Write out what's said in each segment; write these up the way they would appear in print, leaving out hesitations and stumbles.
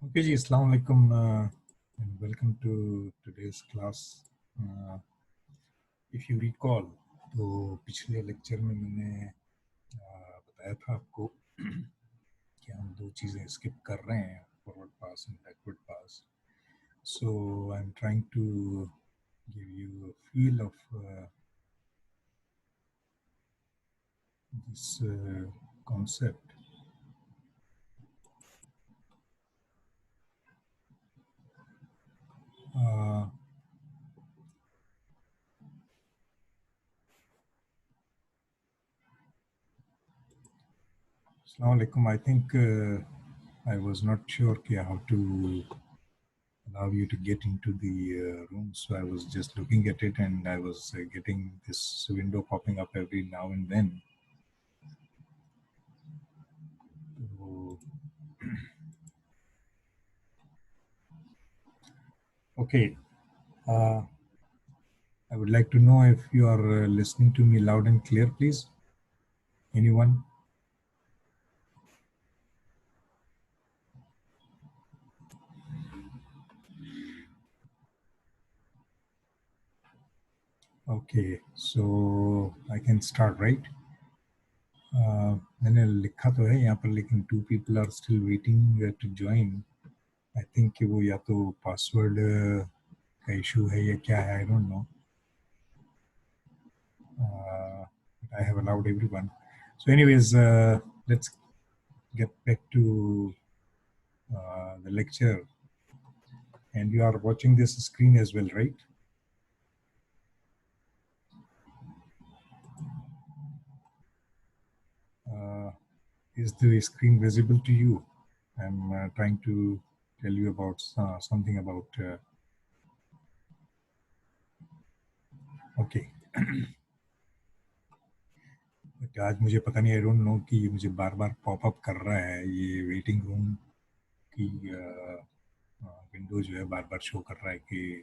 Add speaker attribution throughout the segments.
Speaker 1: Okay जी, अस्सलाम वालेकुम and welcome to today's class. If you recall, तो पिछले लेक्चर में मैंने बताया था आपको कि हम दो चीज़ें स्किप कर रहे हैं, forward pass and backward pass. So I'm trying to give you a feel of this concept. Assalamu alaikum. I think I was not sure how to allow you to get into the room, so I was just looking at it and I was getting this window popping up every now and then. So, okay, I would like to know if you are listening to me loud and clear, please. Anyone? Okay, so I can start, right? मैंने लिखा तो है यहाँ पर, लेकिन two people are still waiting to join. I think कि वो या तो password का issue है या क्या है, I don't know. I have allowed everyone. So anyways, let's get back to the lecture. And you are watching this screen as well, right? Is the screen visible to you? I'm trying to tell you about something about... okay. But आज मुझे पता नहीं, I don't know कि ये मुझे बार बार pop up कर रहा है, ये वेटिंग रूम की विंडो जो है बार बार शो कर रहा है कि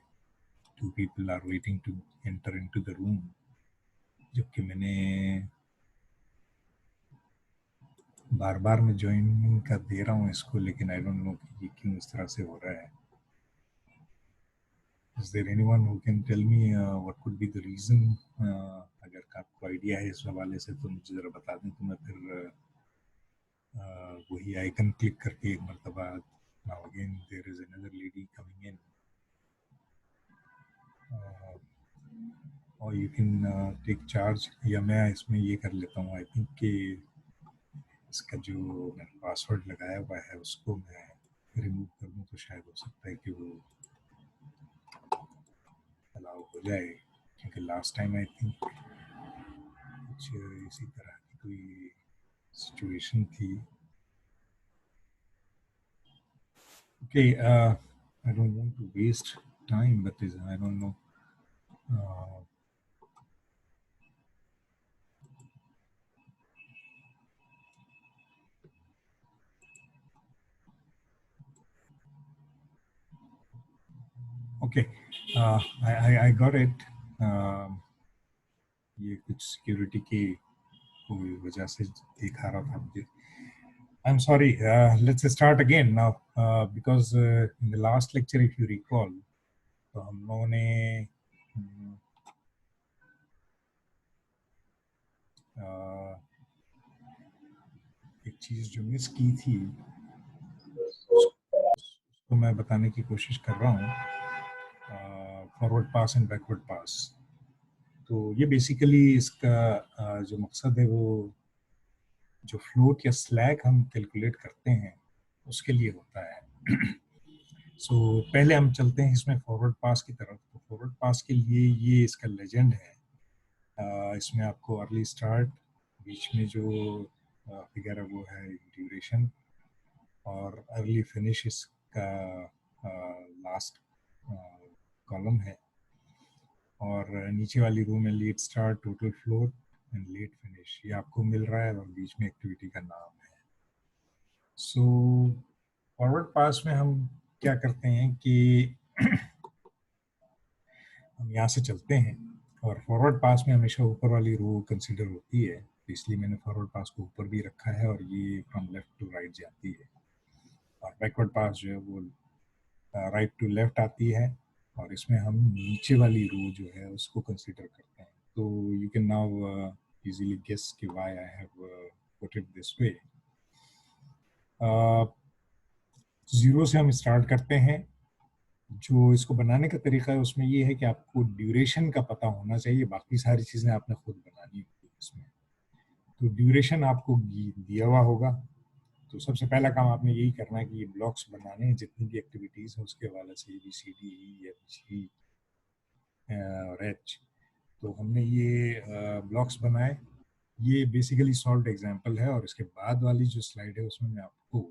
Speaker 1: two people are waiting to enter into the room, जबकि मैंने बार बार मैं ज्वाइनिंग का दे रहा हूँ इसको, लेकिन आई डोंट नो कि ये क्यों इस तरह से हो रहा है. Is there anyone who can tell me what could be the reason? अगर आपको आइडिया है इस हवाले से तो मुझे ज़रा बता दें, तो मैं फिर वही आइकन क्लिक करके एक मरतबा. Now again there is another lady coming in. Or you can take charge, या मैं इसमें ये कर लेता हूँ. आई थिंक कि इसका जो मैंने पासवर्ड लगाया हुआ है उसको मैं रिमूव कर दूँ तो शायद हो सकता है कि वो अलाउ हो जाए, क्योंकि लास्ट टाइम आई थिंक कुछ इसी तरह की कोई सिचुएशन थी. Okay, I don't want to waste time, but I don't know. Okay, I got it. ये कुछ सिक्योरिटी की कोई वजह से दिखा रहा था मुझे. I'm sorry. Let's start again now, because in the last lecture, if you recall, तो हम लोगों ने एक चीज़ जो मिस की थी उसको मैं बताने की कोशिश कर रहा हूँ. फॉरवर्ड पास एंड बैकवर्ड पास. तो ये बेसिकली इसका जो मकसद है वो जो फ्लोट या स्लैग हम कैलकुलेट करते हैं उसके लिए होता है. सो पहले हम चलते हैं इसमें फॉरवर्ड पास की तरफ. तो फॉरवर्ड पास के लिए ये इसका लेजेंड है. इसमें आपको अर्ली स्टार्ट, बीच में जो फिगर है वो है ड्यूरेशन, और अर्ली फिनिश इसका लास्ट कॉलम है. और नीचे वाली रो में let start, total float and let finish ये आपको मिल रहा है, और बीच में एक्टिविटी का नाम है. सो फॉरवर्ड पास में हम क्या करते हैं कि हम यहाँ से चलते हैं, और फॉरवर्ड पास में हमेशा ऊपर वाली रो कंसीडर होती है, इसलिए मैंने फॉरवर्ड पास को ऊपर भी रखा है, और ये फ्रॉम लेफ्ट टू राइट जाती है. और बैकवर्ड पास जो है वो राइट टू लेफ्ट आती है, और इसमें हम नीचे वाली रो जो है उसको कंसीडर करते हैं. तो you can now easily guess कि why I have put it this way. Zero से हम स्टार्ट करते हैं. जो इसको बनाने का तरीका है उसमें ये है कि आपको ड्यूरेशन का पता होना चाहिए, बाकी सारी चीज़ें आपने खुद बनानी होगी इसमें. तो ड्यूरेशन आपको दिया हुआ होगा. तो सबसे पहला काम आपने यही करना है कि ये ब्लॉक्स बनाने हैं, जितनी भी एक्टिविटीज़ हैं उसके हवाले से, ABCDEFG और H. तो हमने ये ब्लॉक्स बनाए. ये बेसिकली सॉल्व एग्जांपल है, और इसके बाद वाली जो स्लाइड है उसमें मैं आपको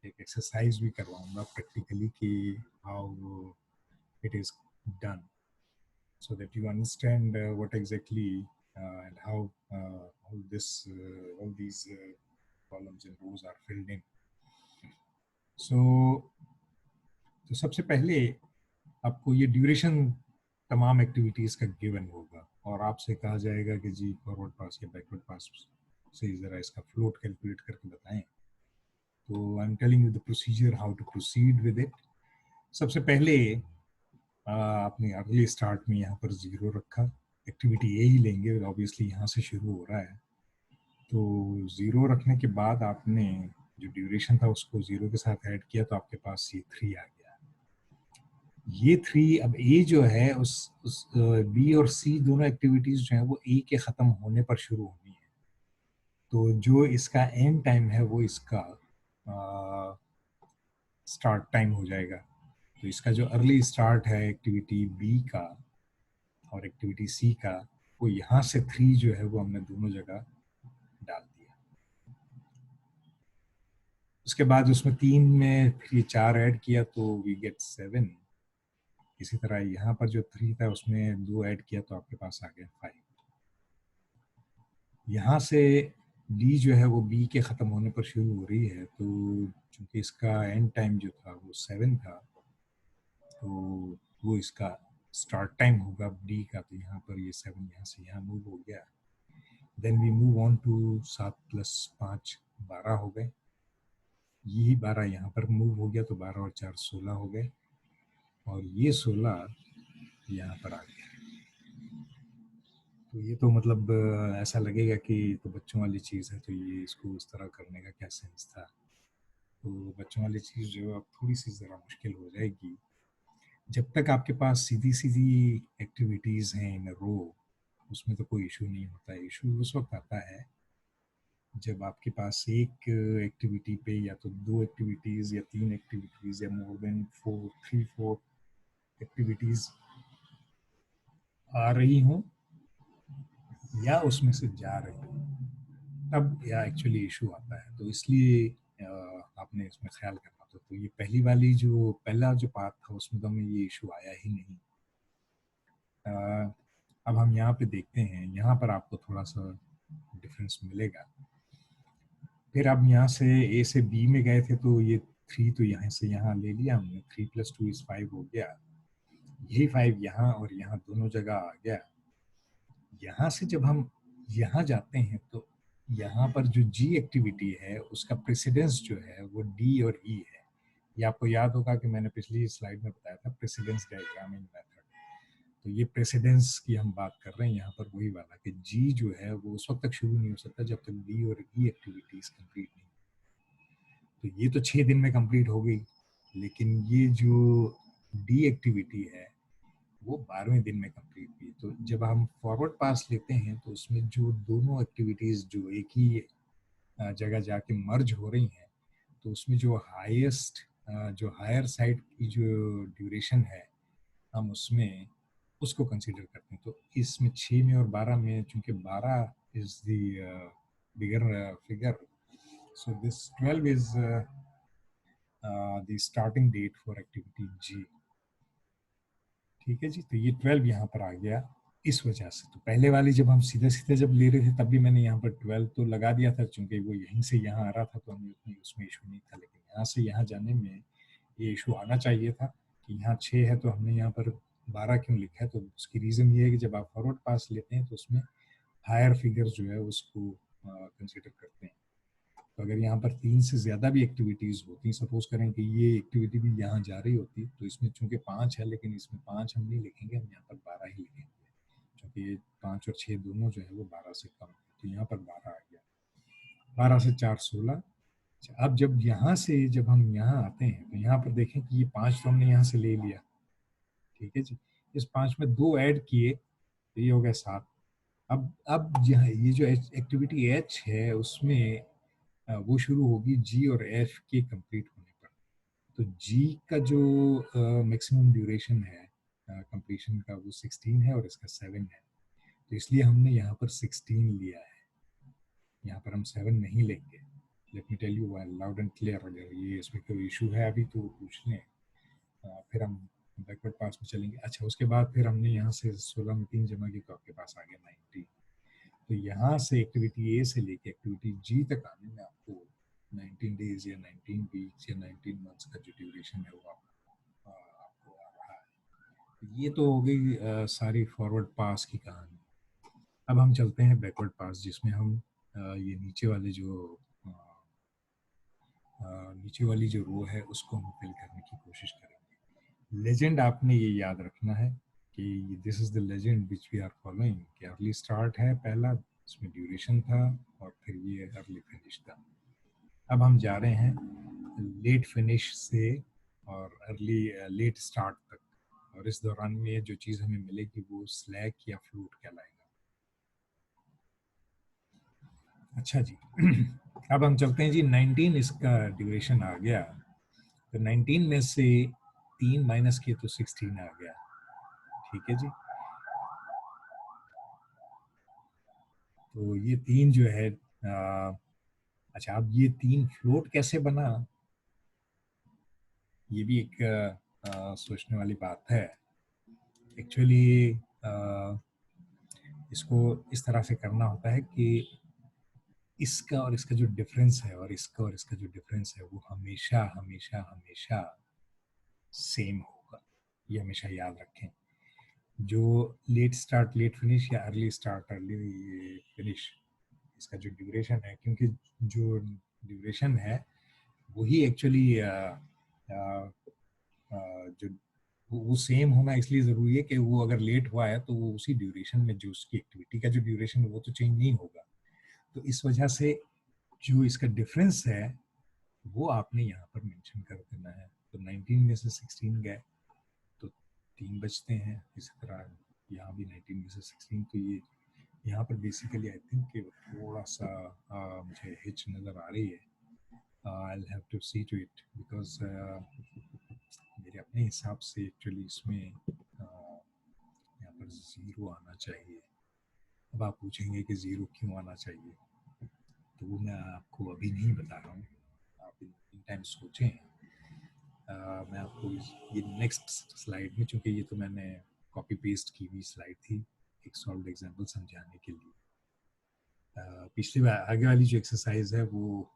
Speaker 1: एक एक्सरसाइज भी करवाऊंगा प्रैक्टिकली कि how it is done, so that you understand what exactly and how all these columns and rows are filled in. So तो सबसे पहले आपको ये ड्यूरेशन तमाम एक्टिविटीज़ का गिवन होगा, और आपसे कहा जाएगा कि जी फॉरवर्ड पास या बैकवर्ड पास से ज़रा इसका फ्लोट कैलकुलेट करके बताएं. तो I am telling you the procedure how to proceed with it. सबसे पहले आपने अर्ली स्टार्ट में यहाँ पर ज़ीरो रखा. एक्टिविटी ए ही लेंगे, ऑब्वियसली यहाँ से शुरू हो रहा है. तो ज़ीरो रखने के बाद आपने जो ड्यूरेशन था उसको ज़ीरो के साथ ऐड किया, तो आपके पास ये 3 आ गया. ये 3, अब ए जो है उस बी और सी दोनों एक्टिविटीज़ जो है वो ए के ख़त्म होने पर शुरू होनी है. तो जो इसका एंड टाइम है वो इसका स्टार्ट टाइम हो जाएगा. तो इसका जो अर्ली स्टार्ट है एक्टिविटी बी का और एक्टिविटी सी का, वो यहाँ से 3 जो है वो हमने दोनों जगह डाल दिया. उसके बाद उसमें 3 में फिर ये 4 ऐड किया तो वी गेट 7. इसी तरह यहाँ पर जो 3 था उसमें 2 ऐड किया तो आपके पास आ गया 5. यहाँ से डी जो है वो बी के ख़त्म होने पर शुरू हो रही है, तो चूंकि इसका एंड टाइम जो था वो 7 था, तो वो इसका स्टार्ट टाइम होगा डी का. तो यहाँ पर ये 7 यहाँ से यहाँ मूव हो गया. Then we move on to 7 + 5 12 हो गए. यही 12 यहाँ पर मूव हो गया, तो 12 और 4 16 हो गए, और ये 16 यहाँ पर आ गया. तो ये तो मतलब ऐसा लगेगा कि तो बच्चों वाली चीज़ है, तो ये इसको उस तरह करने का क्या सेंस था. तो बच्चों वाली चीज़ जो है अब थोड़ी सी ज़रा मुश्किल हो जाएगी. जब तक आपके पास सीधी सीधी एक्टिविटीज़ हैं इन रो, उसमें तो कोई इशू नहीं होता है. इशू उस वक्त आता है जब आपके पास एक एक्टिविटी पे या तो 2 एक्टिविटीज़ या 3 एक्टिविटीज़ या मोर देन 4 एक्टिविटीज़ आ रही हों या उसमें से जा रही हों, तब या एक्चुअली इशू आता है. तो इसलिए आपने इसमें ख्याल करना था. तो ये पहला जो पार्ट था उसमें तो हमें ये इशू आया ही नहीं. अब हम यहाँ पे देखते हैं, यहाँ पर आपको थोड़ा सा डिफरेंस मिलेगा. फिर अब यहाँ से ए से बी में गए थे, तो ये 3 तो यहाँ से यहाँ ले लिया हमने. 3 + 2 = 5 हो गया. यही 5 यहाँ और यहाँ दोनों जगह आ गया. यहाँ से जब हम यहाँ जाते हैं तो यहाँ पर जो जी एक्टिविटी है उसका प्रेसिडेंस जो है वो डी और ई है. ये आपको याद होगा कि मैंने पिछली स्लाइड में बताया था प्रेसिडेंस डायग्रामिंग मेथड. तो ये प्रेसिडेंस की हम बात कर रहे हैं यहाँ पर, वही वाला कि जी जो है वो उस वक्त तक शुरू नहीं हो सकता जब तक डी और ई एक्टिविटीज कंप्लीट नहीं. तो ये तो 6 दिन में कंप्लीट हो गई, लेकिन ये जो डी एक्टिविटी है वो 12वें दिन में कंप्लीट हुई. तो जब हम फॉरवर्ड पास लेते हैं तो उसमें जो दोनों एक्टिविटीज जो एक ही जगह जाके मर्ज हो रही हैं, तो उसमें जो हायर साइड की जो ड्यूरेशन है हम उसमें उसको कंसीडर करते हैं. तो इसमें 6 में और 12 में, चूंकि 12 is the bigger figure, so this 12 is the starting date for activity जी. ठीक है जी. तो ये 12 यहाँ पर आ गया इस वजह से. तो पहले वाली जब हम सीधे सीधे जब ले रहे थे तब भी मैंने यहाँ पर 12 तो लगा दिया था, चूंकि वो यहीं से यहाँ आ रहा था तो हमें उतनी उसमें इशू नहीं था. लेकिन यहाँ से यहाँ जाने में ये इशू आना चाहिए था कि यहाँ 6 है तो हमने यहाँ पर 12 क्यों लिखा है. तो उसकी रीज़न ये है कि जब आप फॉरवर्ड पास लेते हैं तो उसमें हायर फिगर जो है उसको कंसिडर करते हैं. तो अगर यहाँ पर 3 से ज़्यादा भी एक्टिविटीज़ होती, सपोज करें कि ये एक्टिविटी भी यहाँ जा रही होती, तो इसमें चूंकि 5 है, लेकिन इसमें 5 हम नहीं लिखेंगे, हम यहाँ पर 12 ही लिखेंगे, क्योंकि 5 और 6 दोनों जो है वो 12 से कम है, तो यहाँ पर 12 आ गया। 12 से 4 16। अब जब हम यहाँ आते हैं तो यहाँ पर देखें कि ये 5 तो हमने यहाँ से ले लिया, ठीक है जी। इस 5 में 2 ऐड किए तो ये हो गया 7। अब यहाँ ये जो एक्टिविटी एच है उसमें वो शुरू होगी जी और एफ के कंप्लीट होने पर। तो जी का जो मैक्सिमम ड्यूरेशन है कंप्लीशन का वो 16 है और इसका 7 है, तो इसलिए हमने यहाँ पर 16 लिया है, यहाँ पर हम 7 नहीं लेंगे। Let me tell you loud and clear, अगर ये इसमें कोई इशू है अभी तो पूछ लें, फिर हम बैकवर्ड पास में चलेंगे। अच्छा, उसके बाद फिर हमने यहाँ से 16 में 3 जमा की तो आपके पास आ गया 90। तो यहाँ से एक्टिविटी ए से लेके एक्टिविटी जी तक आने में आपको 19 डेज या 19 वीक्स या 19 मंथ्स का जो ड्यूरेशन है वो आपको आ रहा है। ये तो हो गई सारी फॉरवर्ड पास की कहानी। अब हम चलते हैं बैकवर्ड पास, जिसमें हम ये नीचे वाली जो रो है उसको हम फिल करने की कोशिश करेंगे। लेजेंड आपने ये याद रखना है कि this is the legend which we are following, कि अर्ली स्टार्ट है पहला, इसमें ड्यूरेशन था, और फिर ये अर्ली फिनिश था। अब हम जा रहे हैं लेट फिनिश से और अर्ली लेट स्टार्ट तक, और इस दौरान में जो चीज़ हमें मिलेगी वो स्लैक या फ्लूट कहलाएगा। अच्छा जी। अब हम चलते हैं जी, 19 इसका ड्यूरेशन आ गया, तो 19 में से 3 माइनस किए तो 16 आ गया, ठीक है जी। तो ये 3 जो है अच्छा, अब ये 3 फ्लोट कैसे बना, ये भी एक सोचने वाली बात है। एक्चुअली इसको इस तरह से करना होता है कि इसका और इसका जो डिफरेंस है और इसका और इसका जो डिफरेंस है वो हमेशा हमेशा हमेशा सेम होगा, ये हमेशा याद रखें। जो लेट स्टार्ट लेट फिनिश या अर्ली स्टार्ट अर्ली फिनिश, इसका जो ड्यूरेशन है, क्योंकि जो ड्यूरेशन है वही एक्चुअली जो वो सेम होना इसलिए ज़रूरी है कि वो अगर लेट हुआ है तो वो उसी ड्यूरेशन में जो उसकी एक्टिविटी का जो ड्यूरेशन है वो तो चेंज नहीं होगा। तो इस वजह से जो इसका डिफरेंस है वो आपने यहाँ पर मेंशन कर देना है। तो 19 में से 16 गए तो 3 बचते हैं, इसी तरह यहाँ भी 19 में से 16, तो ये यहाँ पर बेसिकली आई थिंक कि थोड़ा सा मुझे हिच नज़र आ रही है। I'll have to see to it because मेरे अपने हिसाब से एक्चुअली इसमें यहाँ पर 0 आना चाहिए। अब आप पूछेंगे कि 0 क्यों आना चाहिए, तो वो मैं आपको अभी नहीं बता रहा हूँ, आप इन टाइम सोचें। मैं आपको ये नेक्स्ट स्लाइड में, चूँकि ये तो मैंने कॉपी पेस्ट की हुई स्लाइड थी एक सॉल्व एग्जाम्पल समझाने के लिए। पिछली बार आगे वाली जो एक्सरसाइज है वो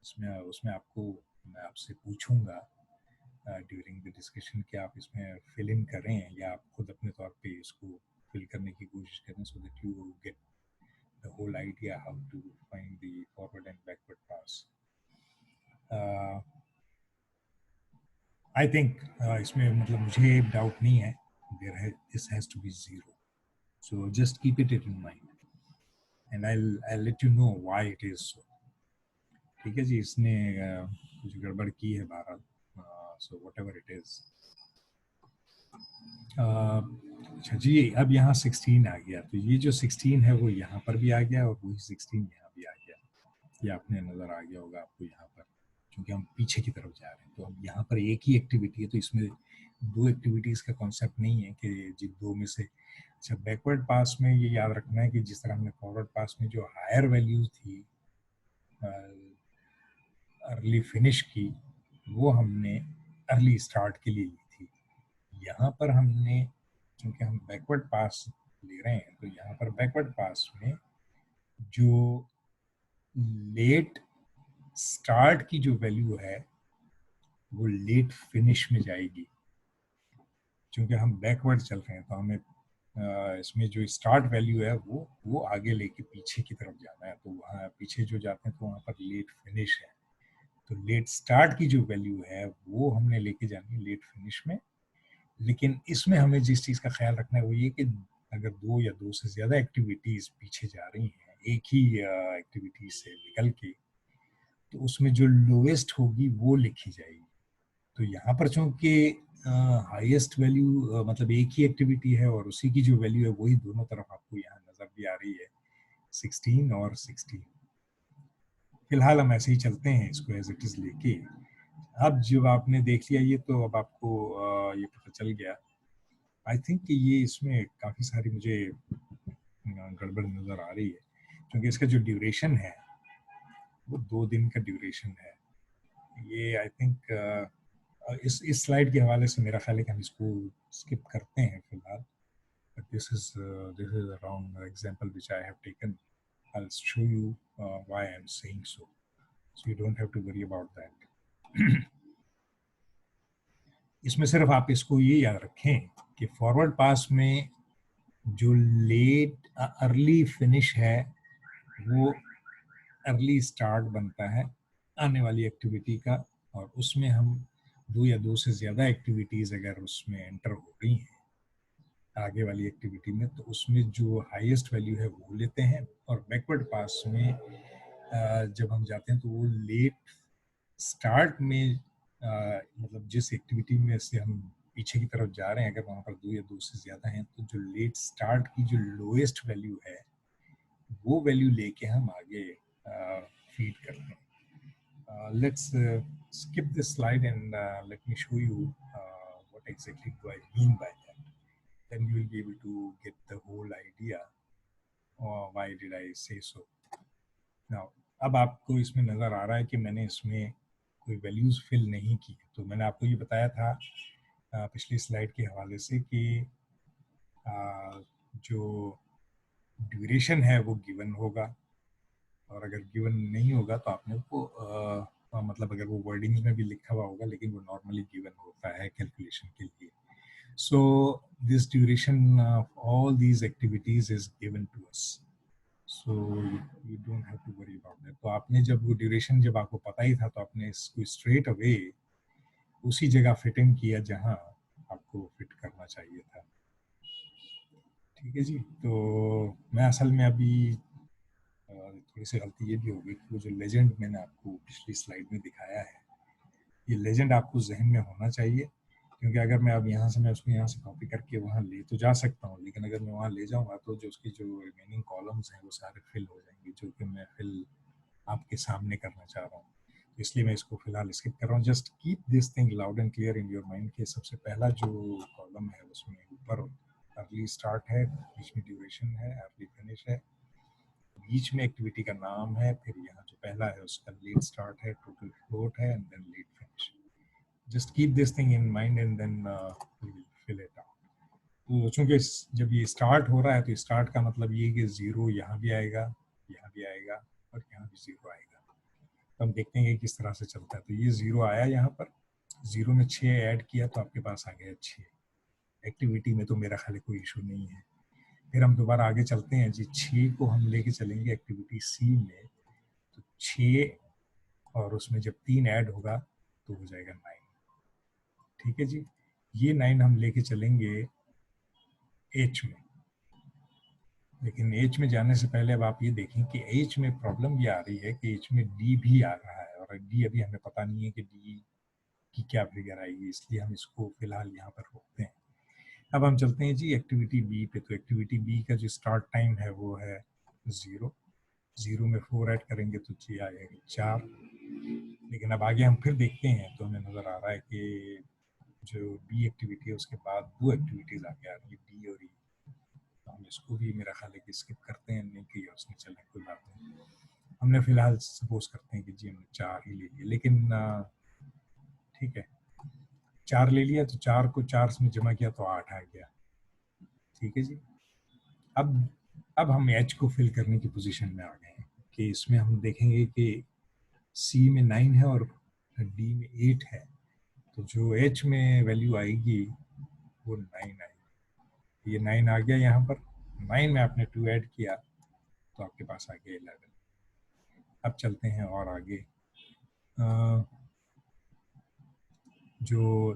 Speaker 1: उसमें आपको मैं आपसे पूछूंगा ड्यूरिंग द डिस्कशन कि आप इसमें फिल इन करें या आप खुद अपने तौर पे इसको फिल करने की कोशिश करें, so that you get the whole idea how to find the forward and backward pass. I think इसमें मतलब मुझे डाउट नहीं है, this has to be 0, so just keep it in mind and I'll let you know why it is so. ठीक है जी, इसने कुछ गड़बड़ की है Bharat, so whatever it is. अच्छा जी, अब यहाँ 16 आ गया, तो ये जो 16 है वो यहाँ पर भी आ गया और वही 16 यहाँ भी आ गया, ये आपने नज़र आ गया होगा आपको यहाँ पर, क्योंकि हम पीछे की तरफ जा रहे हैं। तो अब यहाँ पर एक ही एक्टिविटी है, तो इसमें 2 एक्टिविटीज़ का कॉन्सेप्ट नहीं है कि जिन 2 में से। अच्छा, बैकवर्ड पास में ये याद रखना है कि जिस तरह हमने फॉरवर्ड पास में जो हायर वैल्यूज थी अर्ली फिनिश की, वो हमने अर्ली स्टार्ट के लिए ली थी। यहाँ पर हमने, क्योंकि हम बैकवर्ड पास ले रहे हैं, तो यहाँ पर बैकवर्ड पास में जो लेट स्टार्ट की जो वैल्यू है वो लेट फिनिश में जाएगी। क्योंकि हम बैकवर्ड चल रहे हैं तो हमें इसमें जो स्टार्ट वैल्यू है वो आगे लेके पीछे की तरफ जाना है, तो वहाँ पीछे जो जाते हैं तो वहाँ पर लेट फिनिश है, तो लेट स्टार्ट की जो वैल्यू है वो हमने लेके जानी है लेट फिनिश में। लेकिन इसमें हमें जिस चीज़ का ख्याल रखना है वो ये कि अगर 2 या 2 से ज़्यादा एक्टिविटीज़ पीछे जा रही हैं एक ही एक्टिविटी से निकल के, तो उसमें जो लोएस्ट होगी वो लिखी जाएगी। तो यहाँ पर चूँकि हाईएस्ट वैल्यू मतलब एक ही एक्टिविटी है और उसी की जो वैल्यू है वही दोनों तरफ आपको यहाँ नज़र भी आ रही है, 16 और 16। फिलहाल हम ऐसे ही चलते हैं इसको एज इट इज़ लेके। अब जब आपने देख लिया ये तो अब आपको ये पता चल गया। आई थिंक कि ये इसमें काफ़ी सारी मुझे गड़बड़ नज़र आ रही है, क्योंकि इसका जो ड्यूरेशन है वो 2 दिन का ड्यूरेशन है। ये आई थिंक इस स्लाइड के हवाले से मेरा ख्याल है कि हम इसको स्किप करते हैं फिलहाल। But this is a wrong example which I have taken. I'll show you why I'm saying so. So you don't have to worry about that. इसमें सिर्फ आप इसको ये याद रखें कि फॉरवर्ड पास में जो लेट अर्ली फिनिश है वो अर्ली स्टार्ट बनता है आने वाली एक्टिविटी का, और उसमें हम 2 या 2 से ज़्यादा एक्टिविटीज़ अगर उसमें एंटर हो रही हैं आगे वाली एक्टिविटी में, तो उसमें जो हाईएस्ट वैल्यू है वो लेते हैं। और बैकवर्ड पास में जब हम जाते हैं तो वो लेट स्टार्ट में मतलब जिस एक्टिविटी में से हम पीछे की तरफ जा रहे हैं अगर वहाँ पर 2 या 2 से ज़्यादा हैं, तो जो लेट स्टार्ट की जो लोएस्ट वैल्यू है वो वैल्यू लेके हम आगे फीड करते हैं। Let's skip this slide and let me show you what exactly do I mean by that. Then you will be able to get the whole idea why did I say so. Now, अब आपको इसमें नज़र आ रहा है कि मैंने इसमें कोई वैल्यूज़ फिल नहीं की। तो मैंने आपको ये बताया था पिछली स्लाइड के हवाले से कि जो ड्यूरेशन है वो गिवन होगा, और अगर गिवन नहीं होगा तो आपने उसको मतलब अगर वो वर्डिंग में भी लिखा हुआ होगा लेकिन वो नॉर्मली गिवन होता है कैलकुलेशन के लिए। So this duration of all these activities is given to us, so you don't have to worry about that. तो आपने जब वो ड्यूरेशन जब आपको पता ही था तो आपने इसको स्ट्रेट अवे उसी जगह फिट इन किया जहां आपको फिट करना चाहिए था। ठीक है जी। तो मैं असल में अभी थोड़ी सी गलती ये भी हो गई कि वो जो लेजेंड मैंने आपको पिछली स्लाइड में दिखाया है, ये लेजेंड आपको जहन में होना चाहिए, क्योंकि अगर मैं अब यहाँ से मैं उसको यहाँ से कॉपी करके वहाँ ले तो जा सकता हूँ, लेकिन अगर मैं वहाँ ले जाऊँगा तो जो उसकी जो रिमेनिंग कॉलम्स हैं वो सारे फिल हो जाएंगे, जो कि मैं फिल आपके सामने करना चाह रहा हूँ। तो इसलिए मैं इसको फिलहाल स्किप कर रहा हूँ। Just keep this thing loud and clear in your mind कि सबसे पहला जो कॉलम है उसमें ऊपर अर्ली स्टार्ट है, बीच में ड्यूरेशन है, अर्ली फिनिश है, बीच में एक्टिविटी का नाम है, फिर यहाँ जो पहला है उसका लेट स्टार्ट है, टोटल फ्लोट है, and then late finish. Just keep this thing in mind and then we will fill it out. तो चूंकि जब ये स्टार्ट हो रहा है तो स्टार्ट का मतलब ये कि जीरो यहाँ भी आएगा, यहाँ भी आएगा और यहाँ भी जीरो आएगा। तो हम देखते हैं कि किस तरह से चलता है। तो ये जीरो आया यहाँ पर, जीरो में 6 ऐड किया तो आपके पास आ गया 6। एक्टिविटी में तो मेरा ख्याल कोई इशू नहीं है। फिर हम दोबारा आगे चलते हैं जी, 6 को हम लेके चलेंगे एक्टिविटी सी में, तो 6 और उसमें जब 3 ऐड होगा तो हो जाएगा 9। ठीक है जी। ये 9 हम लेके चलेंगे एच में, लेकिन एच में जाने से पहले अब आप ये देखें कि एच में प्रॉब्लम ये आ रही है कि एच में डी भी आ रहा है, और डी अभी हमें पता नहीं है कि डी की क्या फिगर आएगी, इसलिए हम इसको फिलहाल यहाँ पर रोकते हैं। अब हम चलते हैं जी एक्टिविटी बी पे। तो एक्टिविटी बी का जो स्टार्ट टाइम है वो है 0, 0 में 4 ऐड करेंगे तो जी आएगा 4। लेकिन अब आगे हम फिर देखते हैं तो हमें नज़र आ रहा है कि जो बी एक्टिविटी है उसके बाद 2 एक्टिविटीज़ आगे आ रही है, डी और ई। तो हम इसको भी मेरा ख्याल है कि स्किप करते हैं, नहीं किया उसने, चले कोई बात नहीं। हमने फिलहाल सपोज करते हैं कि जी हमने 4 ही ले लिया, लेकिन ठीक है 4 ले लिया तो 4 को 4 में जमा किया तो 8 आ गया। ठीक है जी। अब हम एच को फिल करने की पोजीशन में आ गए हैं कि इसमें हम देखेंगे कि सी में 9 है और डी में 8 है, तो जो एच में वैल्यू आएगी वो 9 आएगी। ये 9 आ गया यहाँ पर, 9 में आपने 2 ऐड किया तो आपके पास आ गया 11। अब चलते हैं और आगे। जो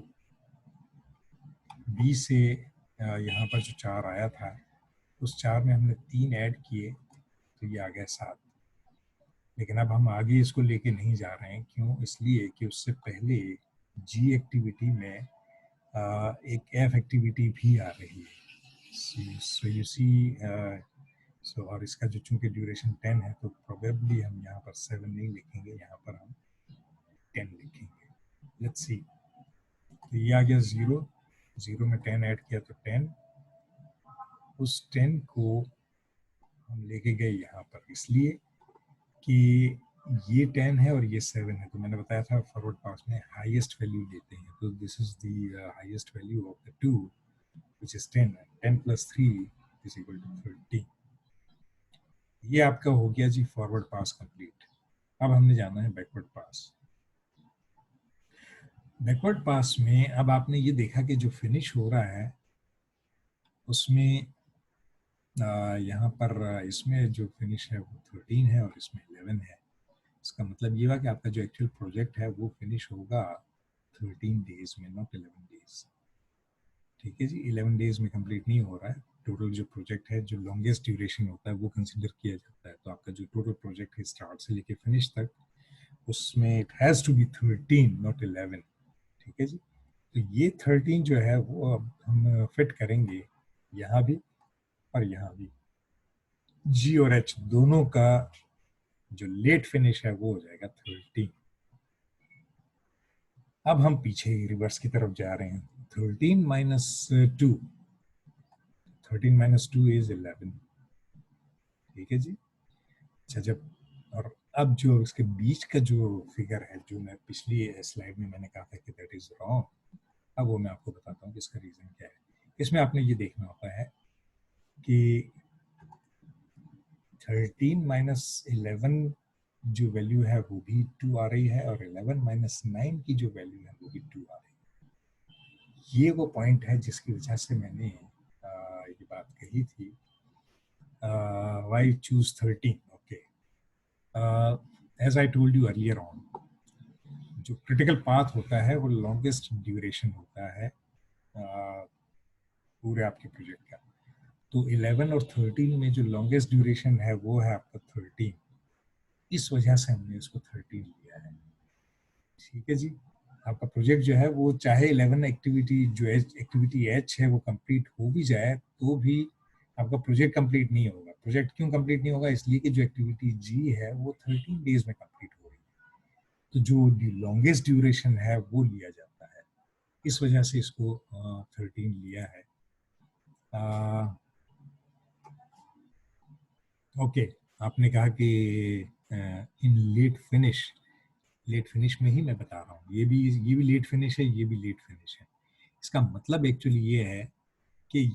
Speaker 1: बी से यहाँ पर जो 4 आया था, उस 4 में हमने 3 ऐड किए तो ये आ गया 7। लेकिन अब हम आगे इसको लेके नहीं जा रहे हैं। क्यों? इसलिए कि उससे पहले जी एक्टिविटी में एक एफ एक्टिविटी भी आ रही है। सो यू सी, सो और इसका जो चूंकि ड्यूरेशन 10 है तो प्रोबेबली हम यहाँ पर 7 नहीं लिखेंगे, यहाँ पर हम 10 लिखेंगे। लेट्स सी, तो ये आ गया 0, 0 में 10 ऐड किया तो 10। उस 10 को हम लेके गए यहाँ पर, इसलिए कि ये 10 है और ये 7 है। तो मैंने बताया था फॉरवर्ड पास में हाईएस्ट वैल्यू लेते हैं, तो this is the highest value of the two which is 10। 10 + 3 is equal to 30। ये आपका हो गया जी फॉरवर्ड पास कंप्लीट। अब हमने जाना है बैकवर्ड पास। बैकवर्ड पास में अब आपने ये देखा कि जो फिनिश हो रहा है उसमें यहाँ पर इसमें जो फिनिश है वो 13 है और इसमें 11 है। इसका मतलब ये हुआ कि आपका जो एक्चुअल प्रोजेक्ट है वो फिनिश होगा 13 डेज में, नॉट 11 डेज। ठीक है जी, 11 डेज में कंप्लीट नहीं हो रहा है। टोटल जो प्रोजेक्ट है, जो लॉन्गेस्ट ड्यूरेशन होता है वो कंसिडर किया जाता है। तो आपका जो टोटल प्रोजेक्ट है स्टार्ट से लेके फिनिश तक, उसमें it has to be 13 not 11। ठीक है जी, तो ये 13 जो है वो अब हम फिट करेंगे यहाँ भी और यहाँ भी। जी और एच दोनों का जो लेट फिनिश है वो हो जाएगा 13। अब हम पीछे रिवर्स की तरफ जा रहे हैं। 13 - 2, 13 - 2 इज 11। ठीक है जी। अच्छा, जब और अब जो इसके बीच का जो फिगर है, जो मैं पिछली स्लाइड में मैंने कहा था कि दैट इज रॉन्ग, अब वो मैं आपको बताता हूँ कि इसका रीजन क्या है। इसमें आपने ये देखना होता है कि 13 - 11 जो वैल्यू है वो भी 2 आ रही है और 11 - 9 की जो वैल्यू है वो भी 2 आ रही है। ये वो पॉइंट है जिसकी वजह से मैंने ये बात कही थी, why choose 13? Okay, as I told you earlier on, जो क्रिटिकल पाथ होता है वो लॉन्गेस्ट ड्यूरेशन होता है पूरे आपके प्रोजेक्ट का। तो 11 और 13 में जो लॉन्गेस्ट ड्यूरेशन है वो है आपका 13। इस वजह से हमने इसको 13 लिया है। ठीक है जी। आपका प्रोजेक्ट जो है वो चाहे 11 एक्टिविटी जो एक्टिविटी एच है वो कंप्लीट हो भी जाए तो भी आपका प्रोजेक्ट कंप्लीट नहीं होगा। प्रोजेक्ट क्यों कंप्लीट नहीं होगा? इसलिए कि जो एक्टिविटी जी है वो 13 डेज में कंप्लीट हो रही है। तो जो लॉन्गेस्ट ड्यूरेशन है वो लिया जाता है, इस वजह से इसको 13 लिया है। ओके, आपने कहा कि इन लेट फिनिश में ही मैं बता रहा हूँ, ये भी लेट फिनिश है, ये भी लेट फिनिश है। इसका मतलब एक्चुअली ये है कि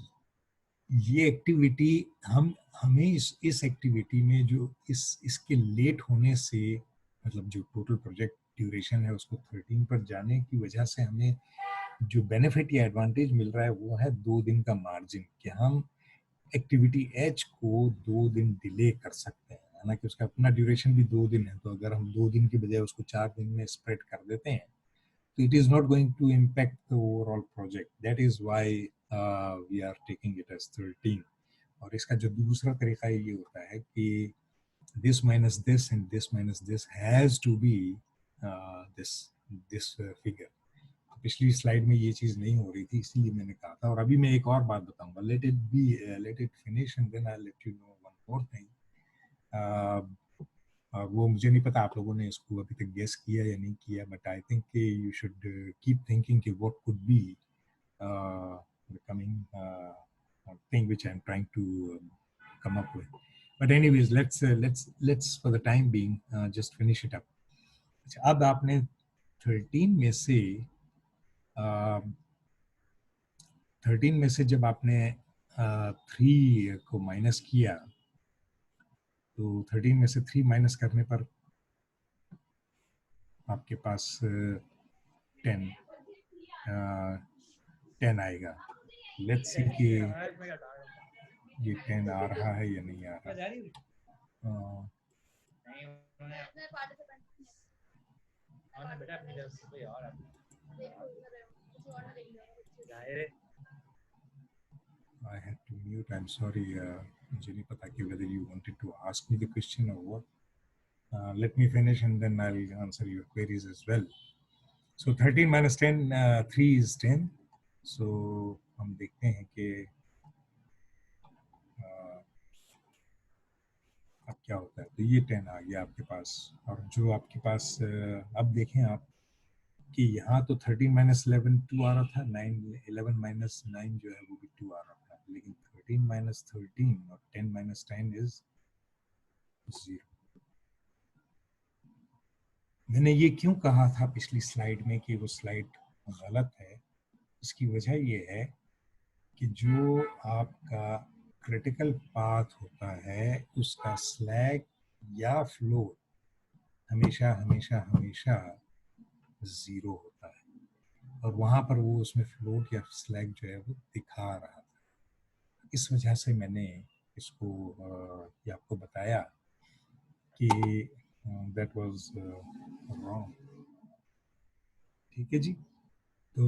Speaker 1: ये एक्टिविटी हमें इस एक्टिविटी में जो इसके लेट होने से, मतलब जो टोटल प्रोजेक्ट ड्यूरेशन है उसको 13 पर जाने की वजह से हमें जो बेनिफिट या एडवांटेज मिल रहा है वो है 2 दिन का मार्जिन, कि हम एक्टिविटी एच को 2 दिन डिले कर सकते हैं। हालांकि उसका अपना ड्यूरेशन भी 2 दिन है, तो अगर हम 2 दिन की बजाय उसको 4 दिन में स्प्रेड कर देते हैं तो it is not going to impact the overall project. That is why we are taking it as 13. और इसका जो दूसरा तरीका ये होता है कि this minus this and this minus this has to be this figure. पिछली स्लाइड में ये चीज नहीं हो रही थी, इसीलिए मैंने कहा था। और अभी मैं एक और बात बताऊंगा, let it finish and then I'll let you know one more thing. वो मुझे नहीं पता आप लोगों ने इसको अभी तक गेस किया या नहीं किया, but I think you should keep thinking कि what could be the coming thing which I'm trying to come up with. But anyways, let's for the time being just finish it up. अच्छा, अब आपने 13 में से 13 में से जब आपने 3 को माइनस किया तो 13 में से 3 माइनस करने पर आपके पास 10 आएगा। लेट्स सी कि ये 10 आ रहा है या नहीं आ रहा। I had to mute. I'm sorry. मुझे नहीं पता कि whether you wanted to ask me the question or what. Let me finish and then I'll answer your queries as well. So 13 minus 10, 3 is 10. So हम देखते हैं कि अब क्या होता है. तो ये 10 आ गया आपके पास, और जो आपके पास अब देखें आप कि यहाँ तो 13 माइनस 11 2 आ रहा था, 9 11 माइनस 9 जो है वो भी 2 आ रहा था, लेकिन 13 माइनस 13 और 10 माइनस 10 इज 0. मैंने ये क्यों कहा था पिछली स्लाइड में कि वो स्लाइड गलत है, इसकी वजह ये है कि जो आपका क्रिटिकल पाथ होता है उसका स्लैग या फ्लोट हमेशा हमेशा हमेशा 0 होता है, और वहां पर वो उसमें फ्लोट या स्लैग जो है वो दिखा रहा था. इस वजह से मैंने इसको ये आपको बताया कि दैट वाज रॉन्ग. ठीक है जी. तो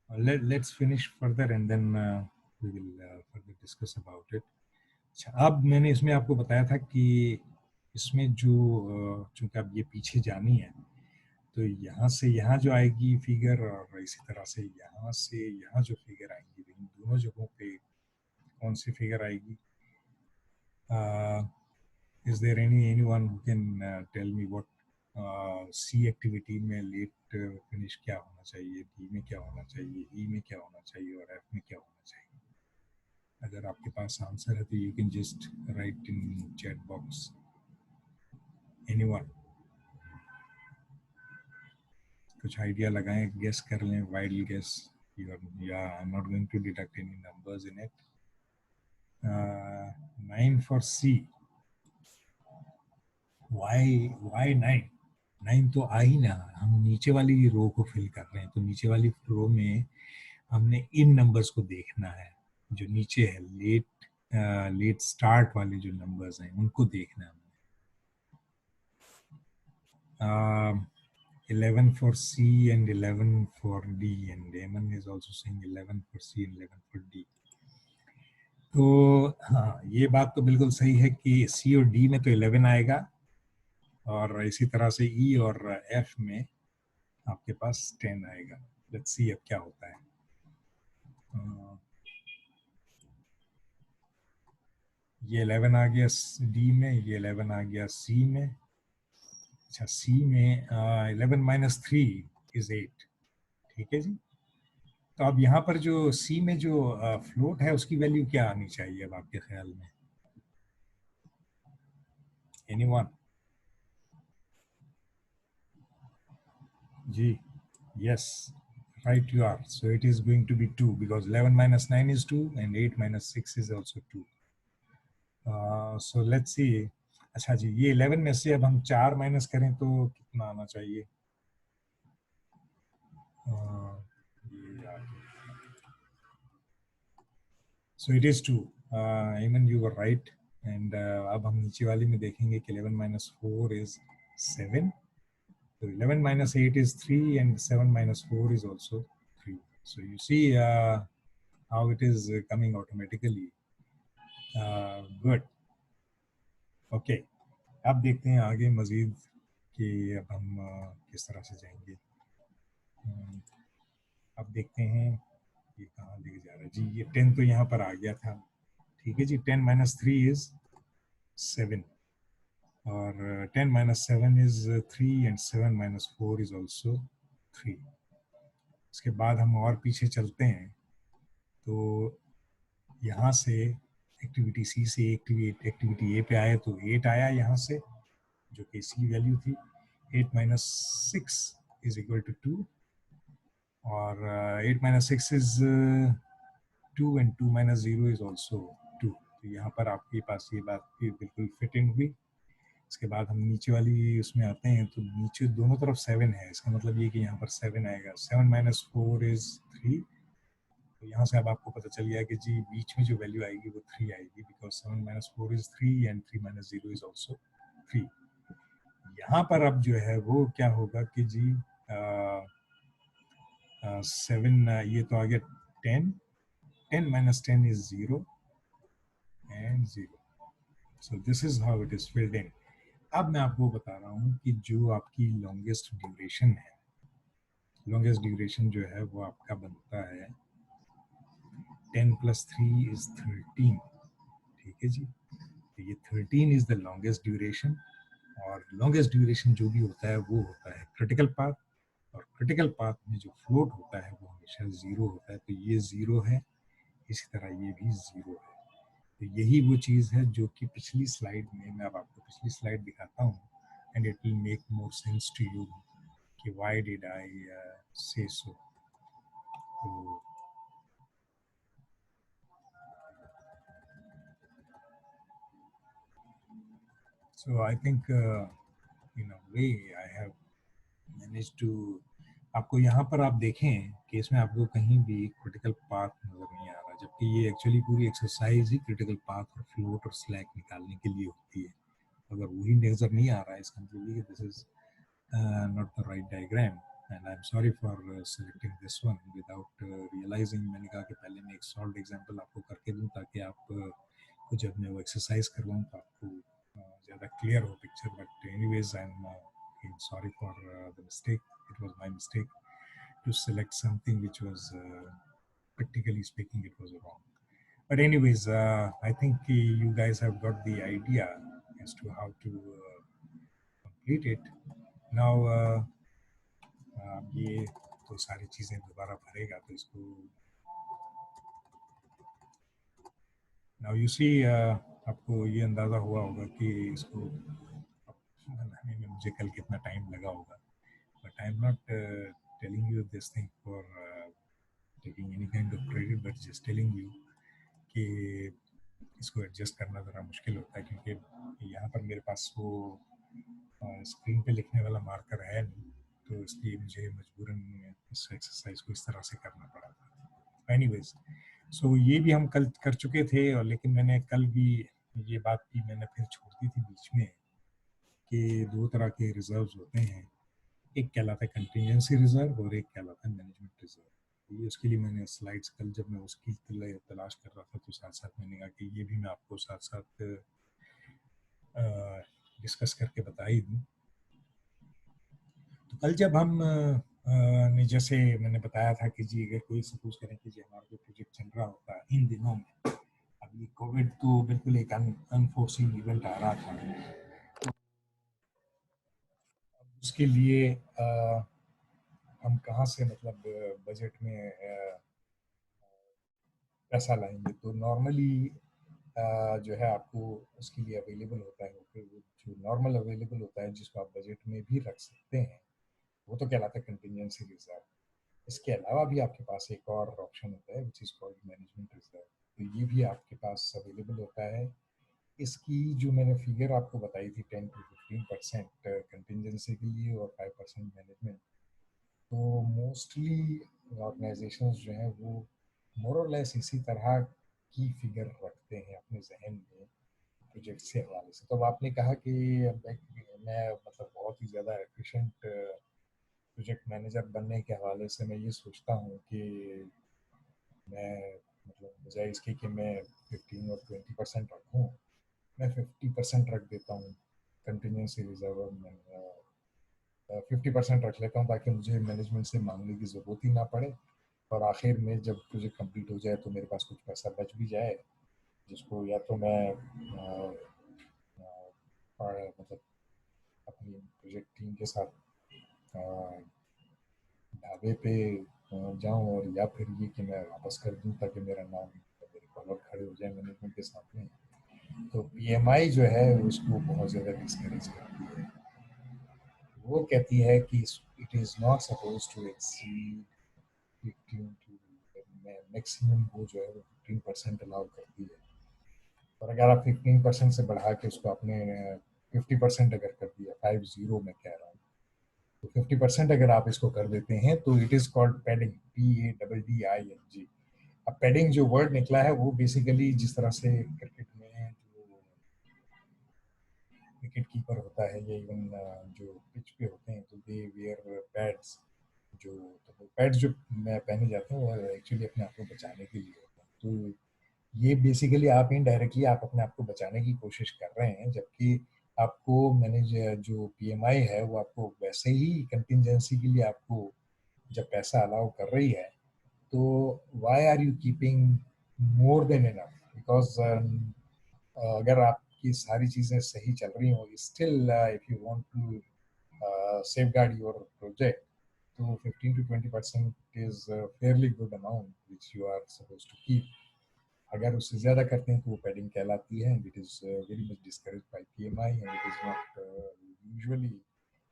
Speaker 1: let's finish further and then we will further discuss about it. अच्छा, अब मैंने इसमें आपको बताया था कि इसमें जो चूंकि अब ये पीछे जानी है, तो यहाँ से यहाँ जो आएगी फिगर, और इसी तरह से यहाँ जो फिगर आएंगी, इन दोनों जगहों पे कौन सी फिगर आएगी? Is there anyone who can tell me what C activity में लेट फिनिश क्या होना चाहिए, D में क्या होना चाहिए, E में क्या होना चाहिए और F में क्या होना चाहिए? अगर आपके पास आंसर है तो you can just write in chat box. Anyone? कुछ आइडिया लगाएं, गेस कर लें, wild guess. Yeah, I'm not going to deduct any numbers in it. 9 for C. Why 9? 9 तो आ ही ना, हम नीचे वाली रो को फिल कर रहे हैं, तो नीचे वाली रो में हमने इन नंबर्स को देखना है जो नीचे है, लेट स्टार्ट वाले जो नंबर्स हैं उनको देखना है. 11 for C and 11 for D, and Damon is also saying 11 for C and 11 for D. तो हाँ, ये बात तो बिल्कुल सही है कि C और D में तो 11 आएगा, और इसी तरह से E और F में आपके पास 10 आएगा. लेट्स सी अब क्या होता है. ये 11 आ गया D में, ये 11 आ गया C में. अच्छा, C में 11 माइनस 3 इज 8. ठीक है जी. तो अब यहाँ पर जो C में जो फ्लोट है उसकी वैल्यू क्या आनी चाहिए अब आपके ख्याल में? एनीवन? जी, yes, right you are. So it is going to be 2 because 11 minus 9 is 2 and 8 minus 6 is also 2. So let's see. अच्छा जी, ये 11 में से अब हम 4 माइनस करें तो कितना आना चाहिए? So it is 2. Ayman, you were right. And अब हम नीचे वाली में देखेंगे कि 11 minus 4 is 7. So 11 minus 8 is 3 and 7 minus 4 is also 3. So you see how it is coming automatically. Good. Okay. अब देखते हैं आगे मजीद कि अब हम किस तरह से जाएंगे. अब देखते हैं ये कहाँ लेके जा रहा है जी. ये 10 तो यहाँ पर आ गया था. ठीक है जी. 10 minus 3 is 7. और 10 minus 7 is 3 and 7 minus 4 is also 3. इसके बाद हम और पीछे चलते हैं तो यहाँ से एक्टिविटी सी से एक्टिविटी ए पे आए तो 8 आया यहाँ से, जो कि सी वैल्यू थी. 8 minus 6 is equal to 2. और 8 minus 6 is 2 and 2 minus 0 is also 2. तो यहाँ पर आपके पास ये बात बिल्कुल फिट इन हुई. इसके बाद हम नीचे वाली उसमें आते हैं तो नीचे दोनों तरफ 7 है. इसका मतलब ये कि यहाँ पर 7 आएगा. 7 minus 4 is 3. तो यहाँ से अब आपको पता चल गया कि जी बीच में जो वैल्यू आएगी वो 3 आएगी, because 7 minus 4 is 3 and 3 minus 0 is also 3। यहाँ पर अब जो है वो क्या होगा कि जी 7, ये तो आ गया 10, 10 minus 10 is 0 and 0. So this is how it is filled in. अब मैं आपको बता रहा हूँ कि जो आपकी लॉन्गेस्ट ड्यूरेशन है, लॉन्गेस्ट ड्यूरेशन जो है वो आपका बनता है 10 + 3 is 13, ठीक है जी। तो ये 13 इज द लॉन्गेस्ट ड्यूरेशन, और लॉन्गेस्ट ड्यूरेशन जो भी होता है वो होता है क्रिटिकल पाथ, और क्रिटिकल पाथ में जो फ्लोट होता है वो हमेशा 0 होता है। तो ये 0 है, इसी तरह ये भी 0 है। तो यही वो चीज़ है जो कि पिछली स्लाइड में, मैं अब आपको पिछली स्लाइड दिखाता हूँ, and it will make more sense to you कि why did I say so. तो so I think in a way I have managed to, आपको यहाँ पर आप देखें कि इसमें आपको कहीं भी क्रिटिकल पाथ नजर नहीं आ रहा, जबकि ये एक्चुअली पूरी एक्सरसाइज ही क्रिटिकल पाथ और फ्लोट और स्लैक निकालने के लिए होती है। अगर वही नजर नहीं आ रहा है इसका मतलब ये this is not the right diagram, and I'm sorry for selecting this one without realizing। मैंने कहा कि पहले मैं एक सॉल्व एग्जांपल आपको करके दूं ताकि आप को जब मैं वो एक्सरसाइज करवाऊं तो आपको ज़्यादा क्लियर हो picture. But anyways I am sorry for the mistake. It was my mistake to select something which was practically speaking it was wrong. But anyways, I think you guys have got the idea as to how to complete it. Now ये तो सारी चीज़ें दोबारा भरेगा तो इसको now you see आपको ये अंदाज़ा हुआ होगा कि इसको बनाने में मुझे कल कितना टाइम लगा होगा। But I'm not telling you this thing for taking any kind of credit, but just telling you कि इसको एडजस्ट करना ज़रा मुश्किल होता है, क्योंकि यहाँ पर मेरे पास वो स्क्रीन पे लिखने वाला मार्कर है नहीं, तो इसलिए मुझे मजबूरन इस एक्सरसाइज को इस तरह से करना पड़ा था। एनीवेज, सो ये भी हम कल कर चुके थे, और लेकिन मैंने कल भी ये बात भी मैंने फिर छोड़ दी थी बीच में कि दो तरह के रिजर्व्स होते हैं, एक कहलाता है कंटिजेंसी रिजर्व और एक कहलाता है मैनेजमेंट रिजर्व। ये उसके लिए मैंने स्लाइड्स कल जब मैं उसकी तलाश कर रहा था तो साथ साथ मैंने कहा कि ये भी मैं आपको साथ साथ डिस्कस करके बता ही दूँ। तो कल जब हम ने जैसे मैंने बताया था कि जी अगर कोई सपोज करें कि जी हमारा कोई प्रोजेक्ट चल रहा होता है इन दिनों में, अब ये कोविड तो बिल्कुल एक अनफोर्सिन इवेंट आ रहा था, तो उसके लिए हम कहाँ से मतलब बजट में पैसा लाएंगे। तो नॉर्मली जो है आपको उसके लिए अवेलेबल होता है, जो नॉर्मल अवेलेबल होता है जिसको आप बजट में भी रख सकते हैं, वो तो कहलाता है कंटिजेंसी रिजर्व। इसके अलावा भी आपके पास एक और ऑप्शन होता है which is called management reserve, तो ये भी आपके पास अवेलेबल होता है। इसकी जो मैंने फिगर आपको बताई थी 10 to 15% कंटिजेंसी के लिए और 5% मैनेजमेंट, तो मोस्टली ऑर्गेनाइजेशंस जो हैं वो मोर और लेस इसी तरह की फिगर रखते हैं अपने जहन में प्रोजेक्ट से हवाले से। तो आपने कहा कि मैं मतलब बहुत ही ज़्यादा एफिशिएंट प्रोजेक्ट मैनेजर बनने के हवाले से मैं ये सोचता हूँ कि मैं मतलब बजाय इसके कि मैं 15 और 20% रखूँ, मैं 50% रख देता हूँ कंटिजेंसी रिजर्व में, 50% रख लेता हूँ ताकि मुझे मैनेजमेंट से मांगने की ज़रूरत ही ना पड़े, और आखिर में जब प्रोजेक्ट कंप्लीट हो जाए तो मेरे पास कुछ पैसा बच भी जाए, जिसको या तो मैं मतलब अपनी प्रोजेक्ट टीम के साथ ढाबे पे जाऊं, और या फिर ये कि मैं वापस कर दूं ताकि मेरा नाम मेरे कॉलर खड़े हो जाए मैनेजमेंट के सामने। तो पीएमआई जो है उसको बहुत ज़्यादा डिस्करेज करती है। वो कहती है कि it is not suppose to exceed 15 to maximum, वो जो है वो 15% अलाउ करती है। और अगर आप 15% से बढ़ा के उसको आपने 50% अगर कर दिया, 50 मैं कह रहा हूँ, तो 50% अगर आप इसको कर देते हैं तो it is called padding, PADDING। अब पैडिंग जो वर्ड निकला है वो बेसिकली जिस तरह से क्रिकेट विकेट कीपर होता है या इवन जो पिच पे होते हैं तो दे वेयर पैड्स, जो तो पैड्स जो पहने जाते हैं वो एक्चुअली अपने आप को बचाने के लिए होते हैं। तो ये बेसिकली आप इनडायरेक्टली आप अपने आप को बचाने की कोशिश कर रहे हैं, जबकि आपको मैनेज जो पीएमआई है वो आपको वैसे ही कंटिजेंसी के लिए आपको जब पैसा अलाउ कर रही है, तो why are you keeping more than enough? Because अगर आपकी सारी चीज़ें सही चल रही हो, still if you want to safeguard your project, तो 15 to 20% is a fairly good amount which you are supposed to keep. अगर उससे ज़्यादा करते हैं तो वो पैडिंग कहलाती है, and it is very much discouraged by PMI, and it is not usually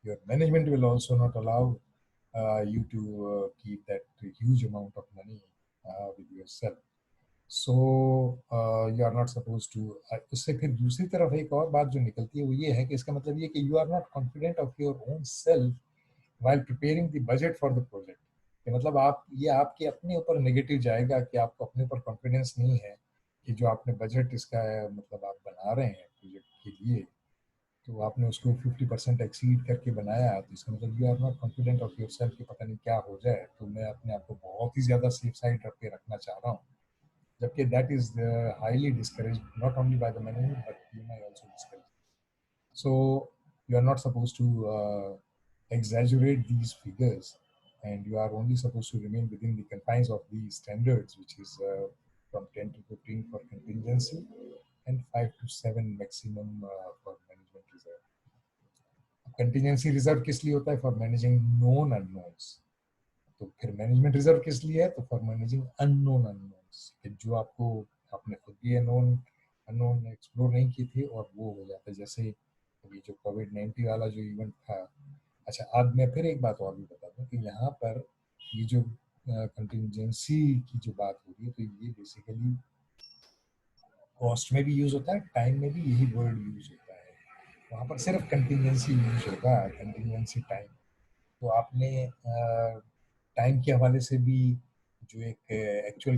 Speaker 1: your management will also not allow you to keep that huge amount of money with yourself. So you are not supposed to उससे फिर दूसरी तरफ एक और बात जो निकलती है वो ये है कि इसका मतलब ये कि you are not confident of your own self while preparing the budget for the project। कि मतलब आप ये आपके अपने ऊपर नेगेटिव जाएगा कि आपको अपने ऊपर कॉन्फिडेंस नहीं है कि जो आपने बजट इसका मतलब आप बना रहे हैं प्रोजेक्ट के लिए, तो आपने उसको 50% एक्सीड करके बनाया, तो इसका मतलब you are not confident of yourself कि पता नहीं क्या हो जाए, तो मैं अपने आप को बहुत ही ज़्यादा सेफ साइड रख के रखना चाह रहा हूँ, जबकि that is highly discourage not only by the management but PMI also discourage. So you are not supposed to exaggerate these figures, and you are only supposed to remain within the confines of these standards, which is from 10 to 15 for contingency and 5 to 7 maximum for management reserve. Contingency reserve किस लिए होता है? For managing known unknowns. तो फिर management reserve किस लिए है? तो फॉर मैनेजिंग अननोन अननोन्स, जो आपको आपने खुद भी अननोन अननोन एक्सप्लोर नहीं की थी और वो हो जाता है, जैसे अभी जो कोविड-19 वाला जो इवेंट था। अच्छा, अब मैं फिर एक बात और भी बता दूं कि यहाँ पर ये जो कंटिजेंसी की जो बात हो रही है, तो ये बेसिकली कॉस्ट में भी यूज होता है, टाइम में भी यही वर्ड यूज होता है। वहाँ पर सिर्फ कंटिजेंसी यूज होगा, कंटिजेंसी टाइम। तो आपने टाइम के हवाले से भी जो एक एक्चुअल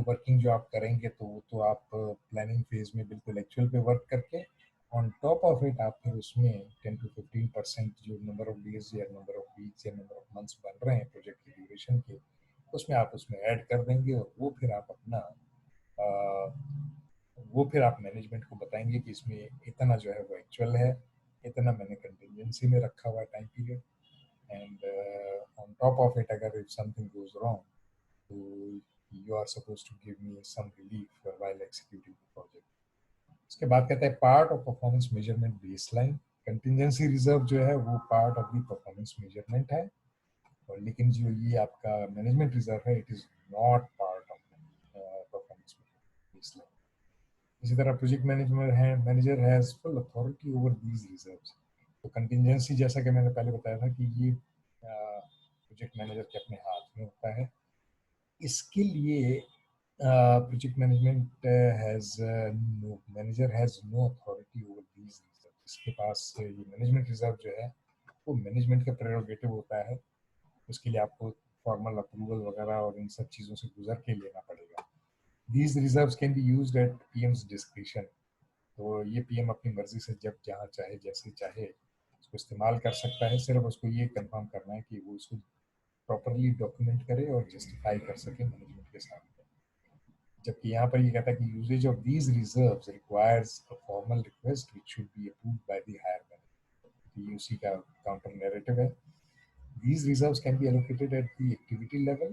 Speaker 1: वर्किंग जो आप करेंगे, तो वो तो आप प्लानिंग फेज में बिल्कुल एक्चुअल पे वर्क करके ऑन टॉप ऑफ इट आप फिर उसमें 10 to 15% जो नंबर ऑफ डेज या नंबर ऑफ वीक्स या नंबर ऑफ मंथ्स बन रहे हैं प्रोजेक्ट की ड्यूरेशन के, उसमें आप उसमें ऐड कर देंगे, और वो फिर आप अपना वो फिर आप मैनेजमेंट को बताएंगे कि इसमें इतना जो है वो एक्चुअल है, इतना मैंने कंटिजेंसी में रखा हुआ है time period, and on top of it agar if something goes wrong, so you are supposed to give me some relief while executing the project। उसके बाद कहता है part of performance measurement baseline. Contingency reserve जो है वो part of the performance measurement है, और लेकिन जो ये आपका मैनेजमेंट रिजर्व है it is not part of performance baseline. इसी तरह project manager has full authority over these reserves. तो कंटिजेंसी जैसा कि मैंने पहले बताया था कि ये प्रोजेक्ट मैनेजर के अपने हाथ में होता है। इसके लिए project manager has no authority over these reserve. इसके पास ये मैनेजमेंट रिजर्व जो है वो मैनेजमेंट का प्रेरोगेटिव होता है, उसके लिए आपको फॉर्मल अप्रूवल वगैरह और इन सब चीज़ों से गुजर के लेना पड़ेगा। These reserves can be used at PM's discretion। तो ये पीएम अपनी मर्जी से जब जहाँ चाहे जैसे चाहे उसको इस्तेमाल कर सकता है, सिर्फ उसको ये कंफर्म करना है कि वो उसको प्रॉपरली डॉक्यूमेंट करे और जस्टिफाई कर सके मैनेजमेंट के सामने। जबकि यहाँ पर ये कहता है कि usages of these reserves requires a formal request which should be approved by the higher management. ये उसी का काउंटर नैरेटिव है। These reserves can be allocated at the activity level।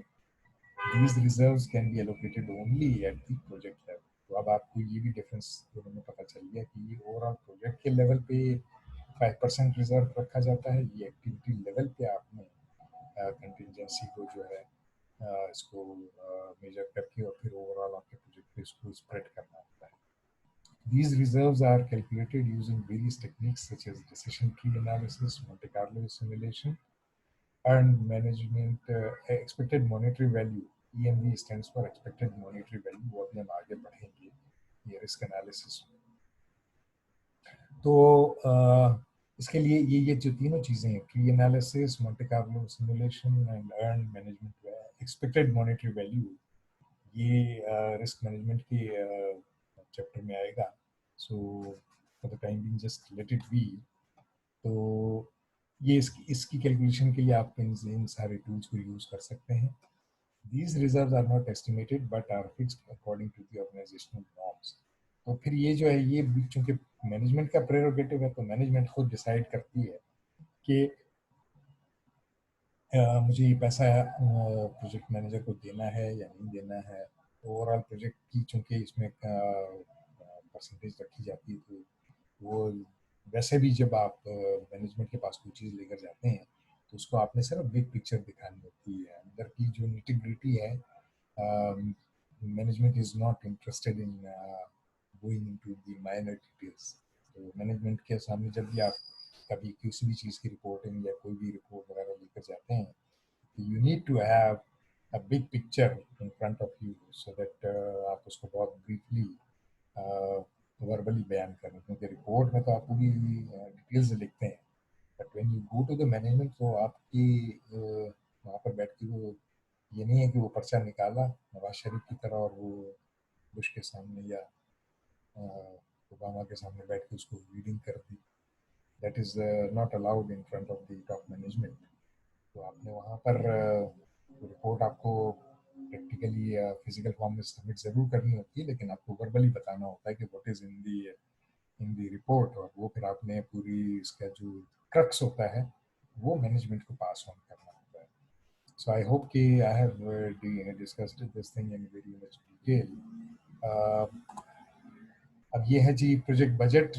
Speaker 1: These reserves can be allocated only at the project level। तो अब आपको ये भी difference दोनों में पता चल गया कि ये ओवरऑल प्रोजेक्ट के लेवल पे 5% रिजर्व रखा जाता है, ये एक्टिविटी लेवल पे आपने कंटिजेंसी को जो है इसको मेजर करके और फिर ओवरऑल आपके प्रोजेक्ट पे इसको स्प्रेड करना होता है। These reserves are calculated using various techniques such as decision tree analysis, Monte Carlo simulation, and management expected monetary value। EMV stands for expected monetary value। वो अभी हम आगे बढ़ेंगे ये रिस्क एनालिसिस में। तो इसके लिए ये जो तीनों चीज़ें हैं, tree analysis, Monte Carlo simulation and earn management expected monetary value, ये रिस्क मैनेजमेंट के चैप्टर में आएगा। So for the time being just let it be. तो ये इसकी कैलकुलेशन के लिए आप इन सारे टूल्स को यूज कर सकते हैं। These reserves are not estimated but are fixed according to the organizational norms. तो फिर ये जो है ये चूंकि मैनेजमेंट का प्रेरोगेटिव है तो मैनेजमेंट खुद डिसाइड करती है कि मुझे ये पैसा प्रोजेक्ट मैनेजर को देना है या नहीं देना है। ओवरऑल प्रोजेक्ट की चूंकि इसमें परसेंटेज रखी जाती है तो वो वैसे भी जब आप मैनेजमेंट के पास कोई चीज़ लेकर जाते हैं तो उसको आपने सिर्फ बिग पिक्चर दिखानी होती है। अंदर की जो निटिग्रिटी है, management is not interested in going into the minor details. तो मैनेजमेंट के सामने जब भी आप कभी किसी भी चीज़ की रिपोर्टिंग या कोई भी रिपोर्ट वगैरह लेकर जाते हैं तो you need to have a big picture in front of you so that आप उसको बहुत ब्रीफली वर्बली बयान करें, क्योंकि रिपोर्ट में तो आप पूरी डिटेल्स लिखते हैं but when you go to the management तो आपकी वहाँ पर बैठ के वो ये नहीं है कि वो पर्चा निकाला नवाज शरीफ की तरह और वो बुश के सामने या ओबामा के सामने बैठ के उसको रीडिंग कर दी। That is not allowed in front of the top management. तो आपने वहाँ पर रिपोर्ट आपको प्रैक्टिकली या फिजिकल फॉर्म में सबमिट जरूर करनी होती है, लेकिन आपको वर्बली बताना होता है कि what is in the report, और वो फिर आपने पूरी इसका जो क्रक्स होता है वो मैनेजमेंट को पास ऑन करना होता है। सो आई होप कि I have discussed this thing in very much detail. अब ये है जी प्रोजेक्ट बजट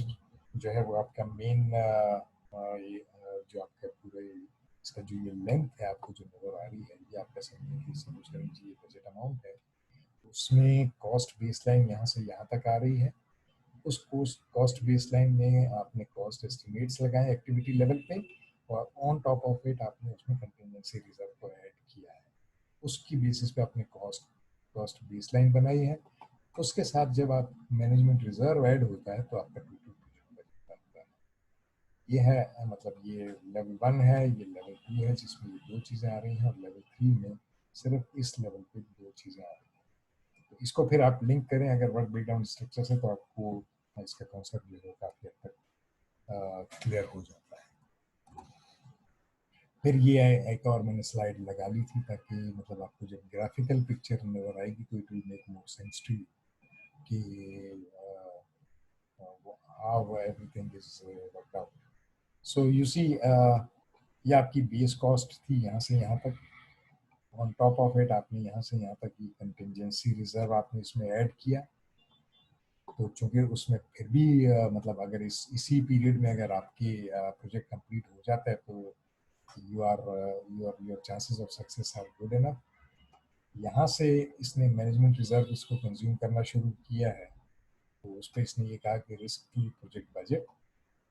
Speaker 1: जो है वो आपका मेन जो आपका पूरे इसका जो ये लेंथ है आपको जो नजर आ रही है ये आपका समझ लीजिए ये बजट अमाउंट है। उसमें कॉस्ट बेसलाइन यहाँ से यहाँ तक आ रही है। उस कॉस्ट बेसलाइन में आपने कॉस्ट एस्टिमेट्स लगाए एक्टिविटी लेवल पे और ऑन टॉप ऑफ इट आपने उसमें कंटिजेंसी रिजर्व को ऐड किया है। उसकी बेसिस पे आपने कॉस्ट बेसलाइन बनाई है। उसके साथ जब आप मैनेजमेंट रिजर्व ऐड होता है तो आपका टोटल प्रोजेक्ट बजट बनता है। ये है मतलब ये लेवल 1 है, ये लेवल 2 है जिसमें ये दो चीज़ें आ रही हैं और लेवल 3 में सिर्फ इस लेवल पे दो चीज़ें आ रही हैं। तो इसको फिर आप लिंक करें अगर वर्क ब्रेकडाउन स्ट्रक्चर से तो आपको इसका कॉन्सेप्ट जो है काफ़ी हद तक क्लियर हो जाता है। फिर ये एक और मैंने स्लाइड लगा ली थी ताकि मतलब आपको जब ग्राफिकल पिक्चर नजर आएगी तो it will make more sense to you कि how everything is worked out. So you see ये आपकी बेस कॉस्ट थी यहाँ से यहाँ तक। ऑन टॉप ऑफ इट आपने यहाँ से यहाँ तक की कंटिजेंसी रिजर्व आपने इसमें ऐड किया। तो चूंकि उसमें फिर भी मतलब अगर इसी पीरियड में अगर आपकी प्रोजेक्ट कंप्लीट हो जाता है तो your chances of success are good enough. यहाँ से इसने मैनेजमेंट रिजर्व इसको कंज्यूम करना शुरू किया है तो उस पर इसने ये कहा कि रिस्क टू प्रोजेक्ट बजट,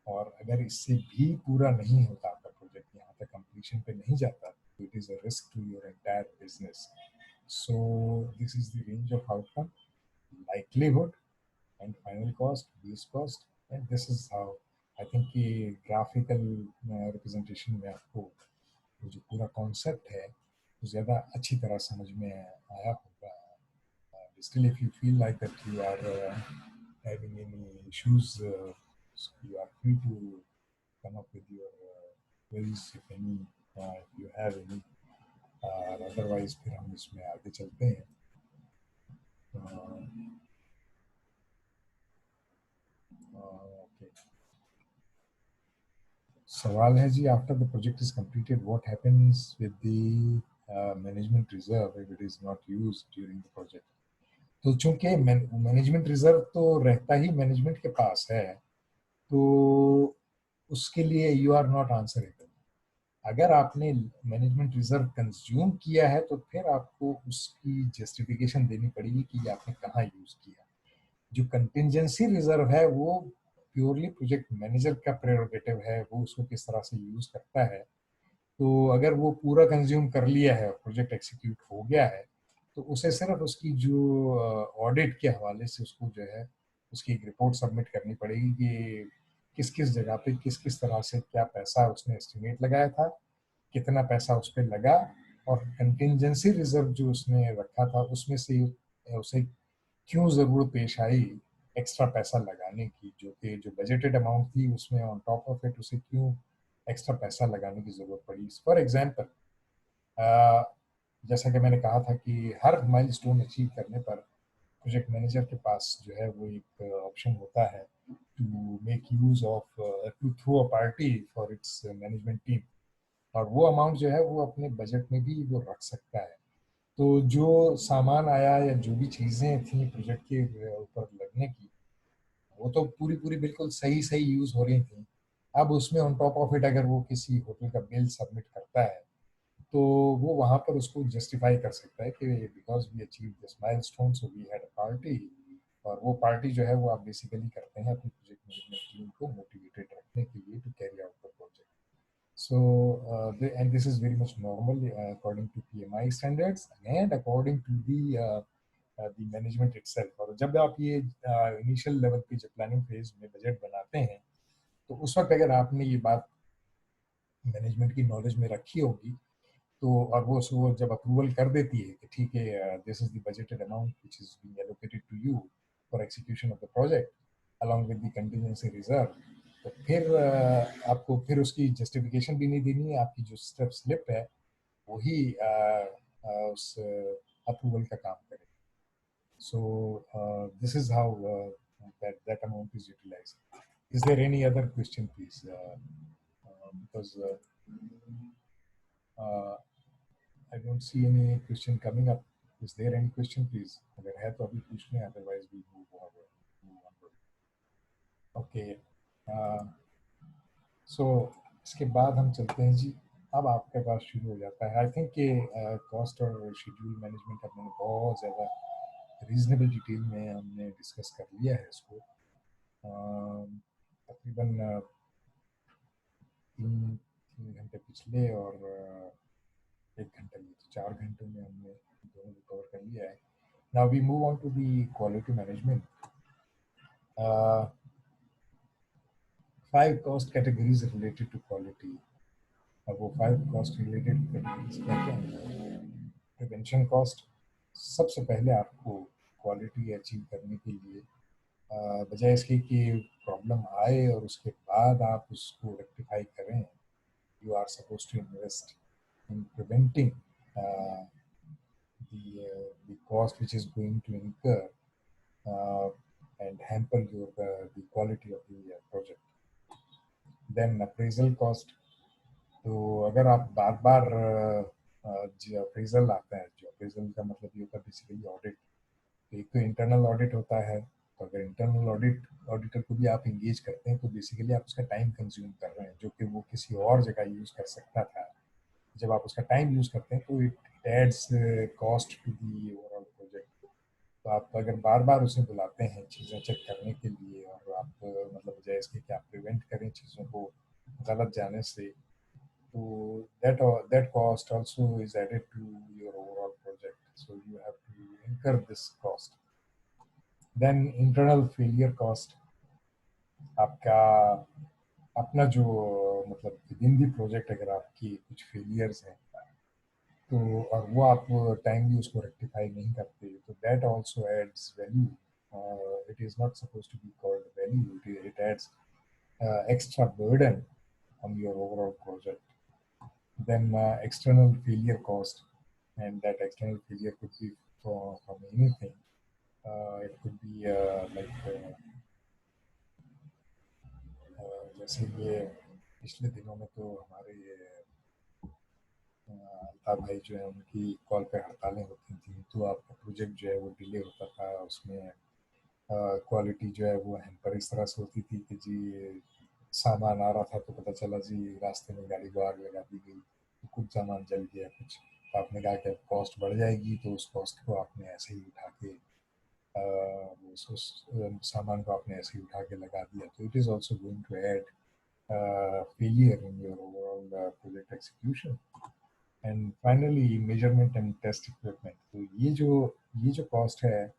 Speaker 1: और अगर इससे भी पूरा नहीं होता आपका प्रोजेक्ट यहाँ तक कंप्लीशन पे नहीं जाता तो it is a risk to your entire business. So this is the range of outcome, likelihood and final cost, base cost, and this is how I think कि ग्राफिकल रिप्रेजेंटेशन में आपको जो पूरा कॉन्सेप्ट है वो ज़्यादा अच्छी तरह समझ में आया होगा। Still, if you feel like that you are having any issues, so you are free to come up with your queries if any, if you have any. Otherwise, फिर हम इसमें आगे चलते हैं। Okay. सवाल है जी, after the project is completed, what happens with the management reserve if it is not used during the project? तो चूंकि मैनेजमेंट रिजर्व तो रहता ही मैनेजमेंट के पास है तो उसके लिए यू आर नॉट आंसरेबल। अगर आपने मैनेजमेंट रिजर्व कंज्यूम किया है तो फिर आपको उसकी जस्टिफिकेशन देनी पड़ेगी कि ये आपने कहाँ यूज किया। जो कंटिजेंसी रिजर्व है वो प्योरली प्रोजेक्ट मैनेजर का प्रेरोगेटिव है, वो उसको किस तरह से यूज करता है। तो अगर वो पूरा कंज्यूम कर लिया है, प्रोजेक्ट एक्सिक्यूट हो गया है, तो उसे सिर्फ उसकी जो ऑडिट के हवाले से उसको जो है उसकी एक रिपोर्ट सबमिट करनी पड़ेगी कि किस किस जगह पे किस किस तरह से क्या पैसा उसने एस्टिमेट लगाया था, कितना पैसा उस पर लगा, और कंटिजेंसी रिजर्व जो उसने रखा था उसमें से उसे क्यों ज़रूरत पेश आई एक्स्ट्रा पैसा लगाने की, जो कि जो बजटेड अमाउंट थी उसमें ऑन टॉप ऑफ इट उसे क्यों एक्स्ट्रा पैसा लगाने की ज़रूरत पड़ी। फॉर एग्जांपल, जैसा कि मैंने कहा था कि हर माइलस्टोन अचीव करने पर प्रोजेक्ट मैनेजर के पास जो है वो एक ऑप्शन होता है to make use of, to throw a party for its management team, और वो अमाउंट जो है वो अपने बजट में भी वो रख सकता है। तो जो सामान आया या जो भी चीज़ें थी प्रोजेक्ट के ऊपर लगने की, वो तो पूरी पूरी बिल्कुल सही सही यूज़ हो रही थी। अब उसमें ऑन टॉप ऑफ इट अगर वो किसी होटल का बिल सबमिट करता है, तो वो वहाँ पर उसको जस्टिफाई कर सकता है कि because we achieve this milestone so we had a party. और वो पार्टी जो है वो आप बेसिकली करते हैं अपनी प्रोजेक्ट मैनेजमेंट टीम को मोटिवेटेड रखने के लिए to carry out the project. So, and this is very much normal according to PMI standards and according to the management itself. और जब आप ये इनिशियल लेवल पे जब प्लानिंग फेज में बजट बनाते हैं, तो उस वक्त अगर आपने ये बात मैनेजमेंट की नॉलेज में रखी होगी, तो और वो जब अप्रूवल कर देती है कि ठीक है, this is the budgeted amount which is being allocated to you for execution of the project along with the contingency reserve, तो फिर आपको फिर उसकी जस्टिफिकेशन भी नहीं देनी है, आपकी जो स्टेप स्लिप है वही उस अप्रूवल का काम करे। सो this is how that amount is utilized. Is there any other question, please? Because uh, I don't see any question coming up. Is there any question, please? अगर है तो अभी पूछ लें, otherwise we move on. Okay. सो इसके बाद हम चलते हैं जी। अब आपके पास शुरू हो जाता है, आई थिंक कि कॉस्ट और शेड्यूल मैनेजमेंट हमने बहुत ज़्यादा रीजनेबल डिटेल में हमने डिस्कस कर लिया है इसको। तकरीबन 3 घंटे पिछले और 1 घंटे में, तो 4 घंटों में हमने दोनों को कवर कर लिया है। Now we move on to the quality management. 5 cost categories related to quality. अब वो 5 कॉस्ट रिलेटेड कैटेगरीज क्या क्या हैं? प्रिवेंशन कॉस्ट, सबसे पहले आपको क्वालिटी अचीव करने के लिए बजाय इसके कि प्रॉब्लम आए और उसके बाद आप उसको रेक्टिफाई करें, you are suppose to invest in preventing the cost which is going to incur and hamper the quality of the project. Then appraisal cost, तो अगर आप बार बार जो अप्रेजल आता है, जो अप्रेजल का मतलब ये होता है बेसिकली ऑडिट, एक तो इंटरनल ऑडिट होता है, तो अगर इंटरनल ऑडिटर को भी आप इंगेज करते हैं तो बेसिकली आप उसका टाइम कंज्यूम कर रहे हैं, जो कि वो किसी और जगह यूज़ कर सकता था। जब आप उसका टाइम यूज़ करते हैं तो it adds cost to the overall project. तो आप अगर बार बार उसे बुलाते हैं चीज़ें चेक करने के लिए, और आप मतलब बजाय इसके कि आप प्रिवेंट करें चीज़ों को गलत जाने से, so that cost also is added to your overall project. So you have to incur this cost. Then internal failure cost, आपका अपना जो मतलब विद इन दी प्रोजेक्ट अगर आपकी कुछ फेलियर्स हैं, तो और वो आप टाइमली उसको रेक्टिफाई नहीं करते, तो that also adds value. It is not suppose to be called value, it adds extra burden on your overall project. Then external failure cost, and that external failure could be from anything. It could be जैसे ये पिछले दिनों में तो हमारे ये अल्ताफ भाई जो है उनकी कॉल पे हड़तालें होती थी, तो आपका प्रोजेक्ट जो है वो डिले होता था, उसमें क्वालिटी जो है वो हैम्पर इस तरह से होती थी कि जी सामान आ रहा था तो पता चला जी रास्ते में गाड़ी को आग लगा दी गई, तो कुछ सामान जल गया कुछ, तो आपने कहा कि कॉस्ट बढ़ जाएगी, तो उस कॉस्ट को आपने ऐसे ही उठा के उस सामान को आपने ऐसे ही उठा के लगा दिया, तो it is also going to add failure in your overall project execution. And finally measurement and test equipment, तो ये जो कॉस्ट है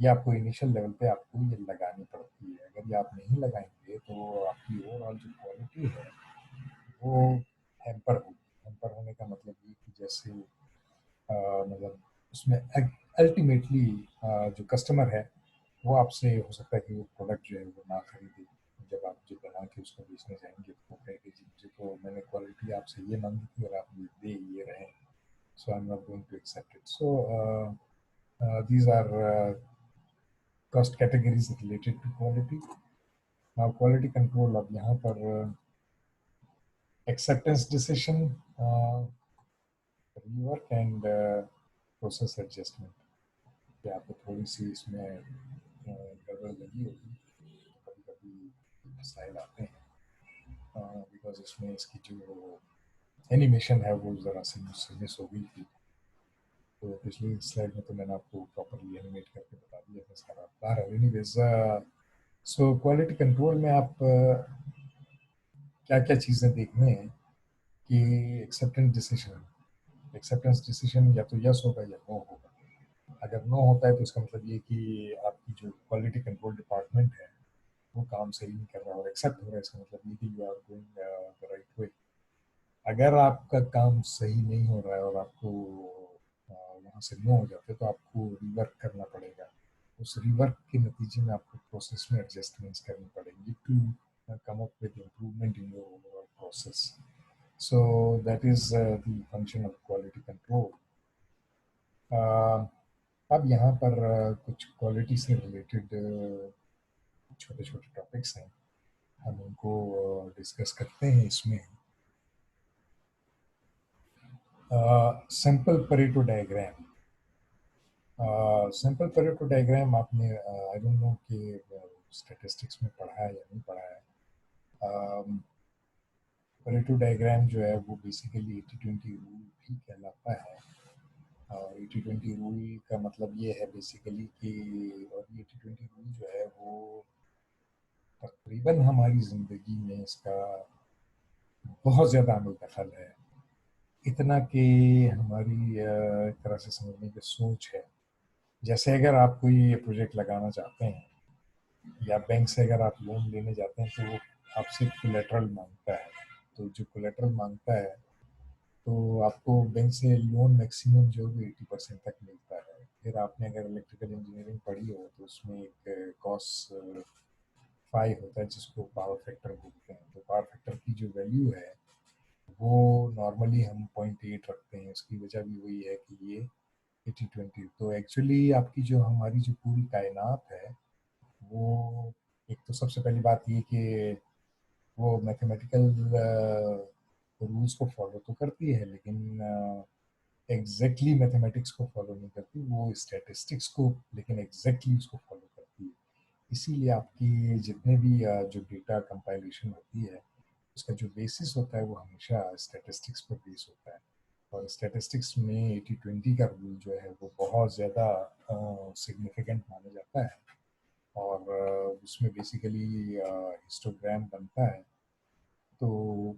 Speaker 1: ये आपको इनिशियल लेवल पे आपको ये लगानी पड़ती है। अगर ये आप नहीं लगाएंगे तो आपकी ओवरऑल जो क्वालिटी है वो हैम्पर होगी। हैम्पर होने का मतलब ये कि जैसे मतलब उसमें अल्टीमेटली जो कस्टमर है वो आपसे हो सकता है कि ना खरीदे। जब आप जो बना के उसको बेचने जाएंगे तो वो कहेंगे जी मुझे तो मैंने क्वालिटी आपसे ये मांगी थी और आप दे ये रहे, so I'm not going to accept it. So these are cost categories related to quality. Now quality control, अब यहाँ पर acceptance decision, rework and process adjustment. क्या आपको थोड़ी सी इसमें गड़बड़ लगी होगी, कभी कभी मसाइल आते हैं बिकॉज इसमें इसकी जो एनिमेशन है वो ज़रा सी मुझसे मिस हो गई थी। तो पिछली स्लाइड में तो मैंने आपको प्रॉपरली एनिमेट करके बता दिया था सारा बाहर। एनीवेज, सो क्वालिटी कंट्रोल में आप क्या क्या चीज़ें देखने हैं कि एक्सेप्टेंस डिसीजन या तो यस होगा या नो होगा। अगर नो होता है तो इसका मतलब ये कि आपकी जो क्वालिटी कंट्रोल डिपार्टमेंट है वो काम सही नहीं कर रहा, और एक्सेप्ट हो रहा है इसका मतलब ये कि you are going the right way. अगर आपका काम सही नहीं हो रहा है और आपको वहाँ से नो हो जाते तो आपको रिवर्क करना पड़ेगा। उस रिवर्क के नतीजे में आपको प्रोसेस में एडजस्टमेंट्स करनी पड़ेंगी to come up with improvement in your overall process. So that is the function of quality control. अब यहाँ पर कुछ क्वालिटी से रिलेटेड छोटे छोटे टॉपिक्स हैं, हम उनको डिस्कस करते हैं इसमें। Simple Pareto diagram. Simple Pareto diagram आपने आई डोंट नो कि स्टैटिस्टिक्स में पढ़ा है या नहीं पढ़ा है। परेटो डायग्राम जो है वो बेसिकली 80-20 रूल भी कहलाता है। और 80-20 रूल का मतलब ये है बेसिकली कि, और 80-20 रूल जो है वो तकरीबन हमारी ज़िंदगी में इसका बहुत ज़्यादा अमल दखल है, इतना कि हमारी एक तरह से समझने की सोच है। जैसे अगर आप कोई प्रोजेक्ट लगाना चाहते हैं या बैंक से अगर आप लोन लेने जाते हैं तो वो आपसे कोलेटरल मांगता है। तो जो कोलेटरल मांगता है तो आपको बैंक से लोन मैक्सिमम जो है 80% तक मिलता है। फिर आपने अगर इलेक्ट्रिकल इंजीनियरिंग पढ़ी हो तो उसमें एक कॉस फाई होता है जिसको पावर फैक्टर बोलते हैं। तो पावर फैक्टर की जो वैल्यू है वो नॉर्मली हम 0.8 रखते हैं। उसकी वजह भी वही है कि ये 80-20, तो एक्चुअली आपकी जो हमारी जो पूरी कायनात है वो, एक तो सबसे पहली बात ये कि वो मैथमेटिकल रूल्स को फॉलो तो करती है लेकिन एग्जैक्टली मैथमेटिक्स को फॉलो नहीं करती, वो स्टैटिस्टिक्स को लेकिन एग्जैक्टली उसको फॉलो करती है। इसीलिए आपकी जितने भी जो डेटा कंपाइलेशन होती है उसका जो बेसिस होता है वो हमेशा स्टैटिस्टिक्स पर बेस होता है। और स्टैटिस्टिक्स में 80-20 का रूल जो है वो बहुत ज़्यादा सिग्निफिकेंट माना जाता है। और उसमें बेसिकली हिस्टोग्राम बनता है। तो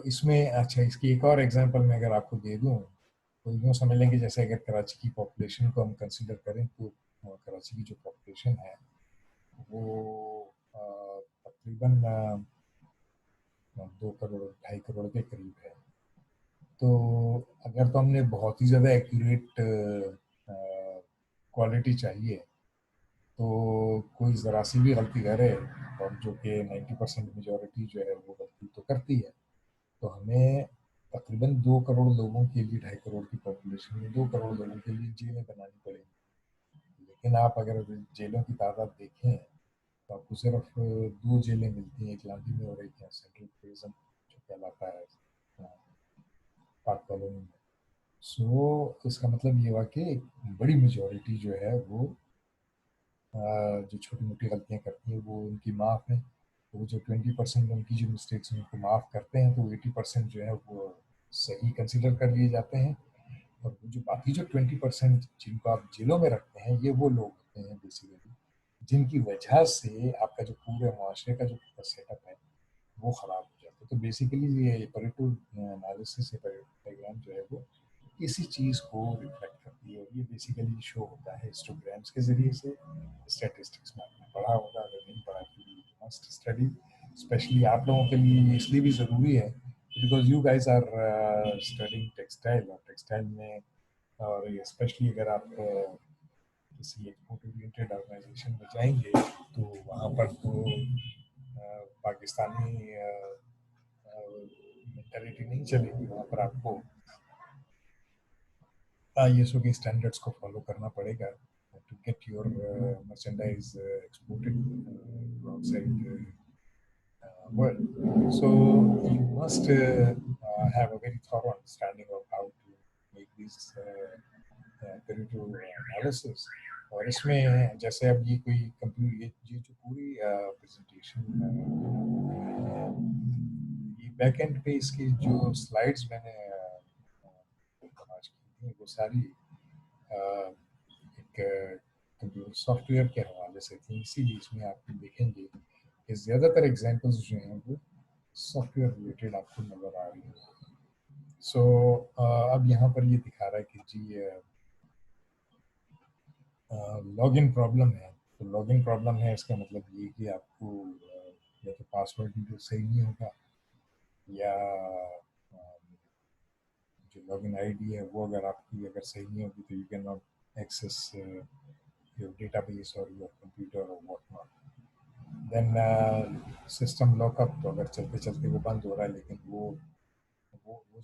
Speaker 1: इसमें अच्छा, इसकी एक और एग्जांपल मैं अगर आपको दे दूं तो यूँ समझ लें कि जैसे अगर कराची की पॉपुलेशन को हम कंसिडर करें तो कराची की जो पॉपुलेशन है वो तकरीबन 2 करोड़ 2.5 करोड़ के करीब है। तो अगर तो हमने बहुत ही ज़्यादा एक्यूरेट क्वालिटी चाहिए तो कोई ज़रा सी भी गलती करे, और जो कि 90% मेजॉरिटी जो है वो गलती तो करती है, तो हमें तकरीबन 2 करोड़ लोगों के लिए, 2.5 करोड़ की पॉपुलेशन में 2 करोड़ लोगों के लिए जेलें बनानी पड़ेंगी। लेकिन आप अगर जेलों की तादाद देखें तो आपको सिर्फ 2 जेलें मिलती हैं, एक लाठी में और एक यहाँ सेंट्रल प्रिजन जो कहलाता है पाक कॉलोनी में। सो इसका मतलब ये हुआ कि एक बड़ी मेजॉरिटी जो है वो जो छोटी मोटी गलतियाँ करती हैं वो उनकी माफ़ है। तो जो 20% उनकी जो मिस्टेक्स हैं उनको माफ़ करते हैं, तो 80% जो है वो सही कंसिडर कर लिए जाते हैं। और वो जो बाकी जो 20% जिनको आप जेलों में रखते हैं ये वो लोग होते हैं बेसिकली जिनकी वजह से आपका जो पूरे मुआशरे का जो सेटअप है वो ख़राब हो जाता है। तो बेसिकली ये परेटो एनालिसिस, डायग्राम जो है वो इसी चीज़ को रिफ्लेक्ट करती है। और ये बेसिकली शो होता है हिस्टोग्राम्स के ज़रिए से। स्टैटिस्टिक्स में आपने पढ़ा होगा, अगर नहीं पढ़ा तो मस्ट स्टडी। स्पेशली आप लोगों के लिए इसलिए भी ज़रूरी है because you guys are studying textile, और टेक्सटाइल में और स्पेशली अगर आप किसी एक्सपोर्ट ओरिएंटेड ऑर्गेनाइजेशन में जाएंगे तो वहाँ पर तो पाकिस्तानी मेंटालिटी नहीं चलेगी। वहाँ पर आपको ISO के स्टैंडर्ड्स को फॉलो करना पड़ेगा to get your merchandise exported outside world. So you must have a very thorough understanding of how to make these territorial analysis. और इसमें जैसे अब ये कोई कंप्यूटर ये जो पूरी प्रेजेंटेशन ये बैक एंड पे इसकी जो स्लाइड्स मैंने आज की थी वो सारी एक कंप्यूटर सॉफ्टवेयर के हवाले से थी, इसीलिए इसमें आप देखेंगे कि ज़्यादातर एग्जांपल्स जो हैं वो सॉफ्टवेयर रिलेटेड आपको नज़र आ रही है। सो अब यहाँ पर ये दिखा रहा है कि जी लॉगिन प्रॉब्लम है। तो लॉगिन प्रॉब्लम है इसका मतलब ये कि आपको या तो पासवर्ड सही नहीं होगा या जो लॉगिन आईडी है वो अगर आपकी अगर सही नहीं होगी तो you can not access your database और योर कंप्यूटर और what not. Then system lock up, तो अगर चलते चलते वो बंद हो रहा है लेकिन वो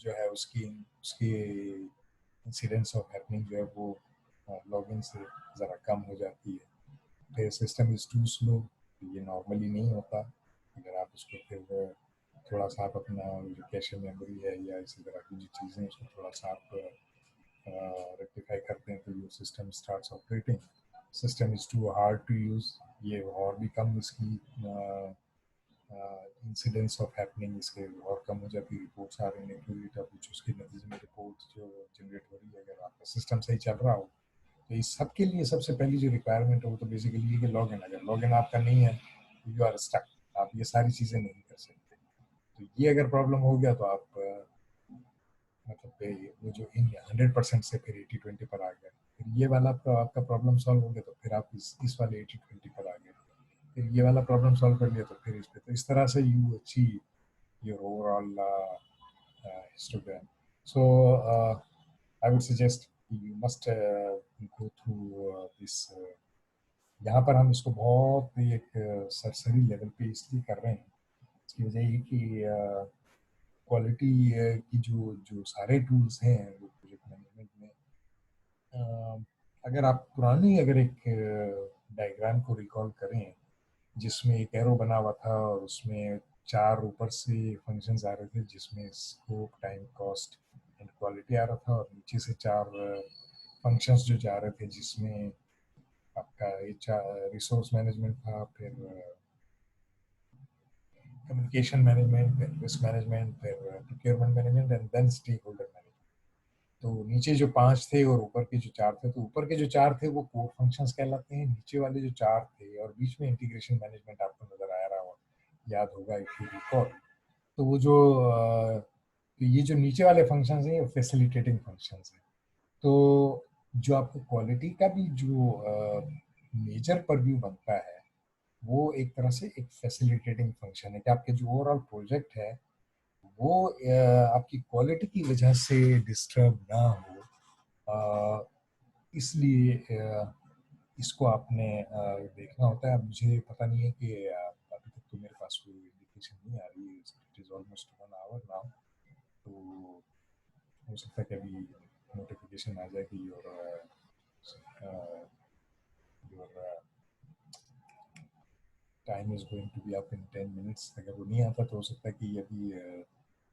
Speaker 1: जो है उसकी उसकी इंसिडेंस ऑफ हैपनिंग जो है वो लॉगिन से ज़रा कम हो जाती है। फिर सिस्टम इज़ टू स्लो, ये नॉर्मली नहीं होता। अगर आप उसको फिर थोड़ा सा आप अपना जो कैशे मेमोरी है या इसी तरह की जो चीज़ें उसको थोड़ा सा आप रेक्टिफाई करते हैं तो ये system starts operating. System is too hard to use, ये और भी कम इसकी इंसिडेंस ऑफ हैपनिंग इसके और कम हो जाती है। रिपोर्ट्स आ रही हैं एक्यूरेट, अब कुछ उसके नतीजे में रिपोर्ट जो जनरेट हो रही है अगर आपका सिस्टम सही चल रहा हो तो इस सब के लिए सबसे पहली जो रिक्वायरमेंट है वो तो बेसिकली ये कि लॉगिन, अगर लॉगिन आपका नहीं है यू आर स्टक, आप ये सारी चीज़ें नहीं कर सकते। तो ये अगर प्रॉब्लम हो गया तो आप मतलब वो जो इन 100% से फिर 80-20 पर आ गया। फिर ये वाला आपका प्रॉब्लम सॉल्व हो गया तो फिर आप इस वाले 80-20 पर आ गए। फिर ये वाला प्रॉब्लम सॉल्व कर लिया तो फिर इस पे, तो इस तरह से you achieve your overall histogram. So I would suggest you must go through this. यहाँ पर हम इसको बहुत ही एक सरसरी लेवल पे इसलिए कर रहे हैं, इसकी वजह ये कि क्वालिटी की जो जो सारे टूल्स हैं वो प्रोजेक्ट मैनेजमेंट में अगर आप पुरानी अगर एक डायग्राम को रिकॉल करें जिसमें एक एरो बना हुआ था और उसमें 4 ऊपर से फंक्शंस आ रहे थे जिसमें scope, time, cost and quality आ रहा था और नीचे से 4 फंक्शंस जो जा रहे थे जिसमें आपका रिसोर्स मैनेजमेंट था, फिर कम्युनिकेशन मैनेजमेंट, फिर रिस्क मैनेजमेंट, फिर procurement management and then stakeholder management. तो नीचे जो 5 थे और ऊपर के जो 4 थे, तो ऊपर के जो 4 थे वो कोर फंक्शंस कहलाते हैं, नीचे वाले जो 4 थे और बीच में इंटीग्रेशन मैनेजमेंट आपको नजर आ रहा हो, याद होगा इफ यू रिकॉल। तो वो जो तो ये जो नीचे वाले फंक्शंस हैं ये फैसिलिटेटिंग फंक्शंस हैं। तो जो आपको क्वालिटी का भी जो मेजर परव्यू बनता है वो एक तरह से एक फैसिलिटेटिंग फंक्शन है कि आपके जो ओवरऑल प्रोजेक्ट है वो आपकी क्वालिटी की वजह से डिस्टर्ब ना हो। इसलिए इसको आपने देखना होता है। अब मुझे पता नहीं है कि अभी तक तो मेरे पास कोई इंडिकेशन नहीं आ रही है, it is almost 1 hour now. तो हो सकता है कि अभी नोटिफिकेशन आ जाए कि your time is going to be up in 10 minutes. अगर वो नहीं आता तो हो सकता है कि अभी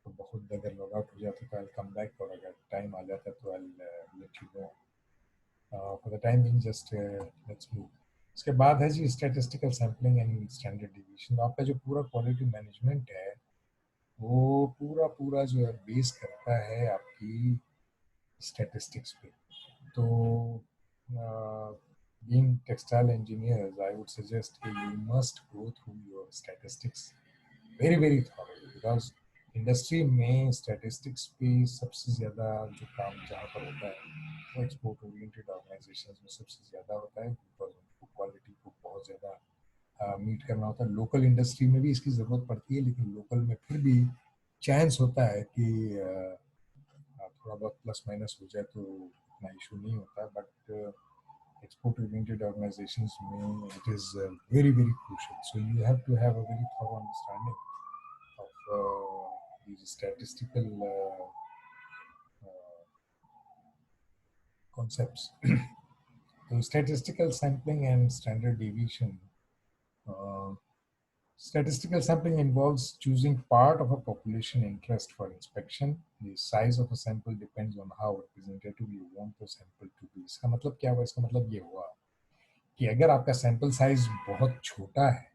Speaker 1: तो बहुत अगर लॉग आउट हो जाता तो आई कम बैक, और अगर टाइम आ जाता तो I let you know. For the time being just let's move. इसके बाद है जी statistical sampling and standard deviation. आपका जो पूरा क्वालिटी मैनेजमेंट है वो पूरा पूरा जो है बेस करता है आपकी स्टैटिस्टिक्स पे। तो being textile engineers, I would suggest that you must go through your statistics very thoroughly because industry में स्टैटिस्टिक्स पे सबसे ज़्यादा जो काम जहाँ पर होता है वो एक्सपोर्ट ओरिएंटेड ऑर्गेनाइजेशंस में सबसे ज़्यादा होता है बिकॉज उनको क्वालिटी को बहुत ज़्यादा मीट करना होता है। लोकल इंडस्ट्री में भी इसकी ज़रूरत पड़ती है लेकिन लोकल में फिर भी चांस होता है कि थोड़ा बहुत प्लस माइनस हो जाए तो इतना इशू नहीं होता। बट export oriented organizations में it is very very crucial. So you have to have a very thorough understanding of these statistical concepts. So statistical sampling and standard deviation. Uh, Statistical sampling involves choosing part of a population interest for inspection. The size of a sample depends on how representative you want the sample to be. इसका मतलब क्या हुआ? इसका मतलब ये हुआ कि अगर आपका सैंपल साइज बहुत छोटा है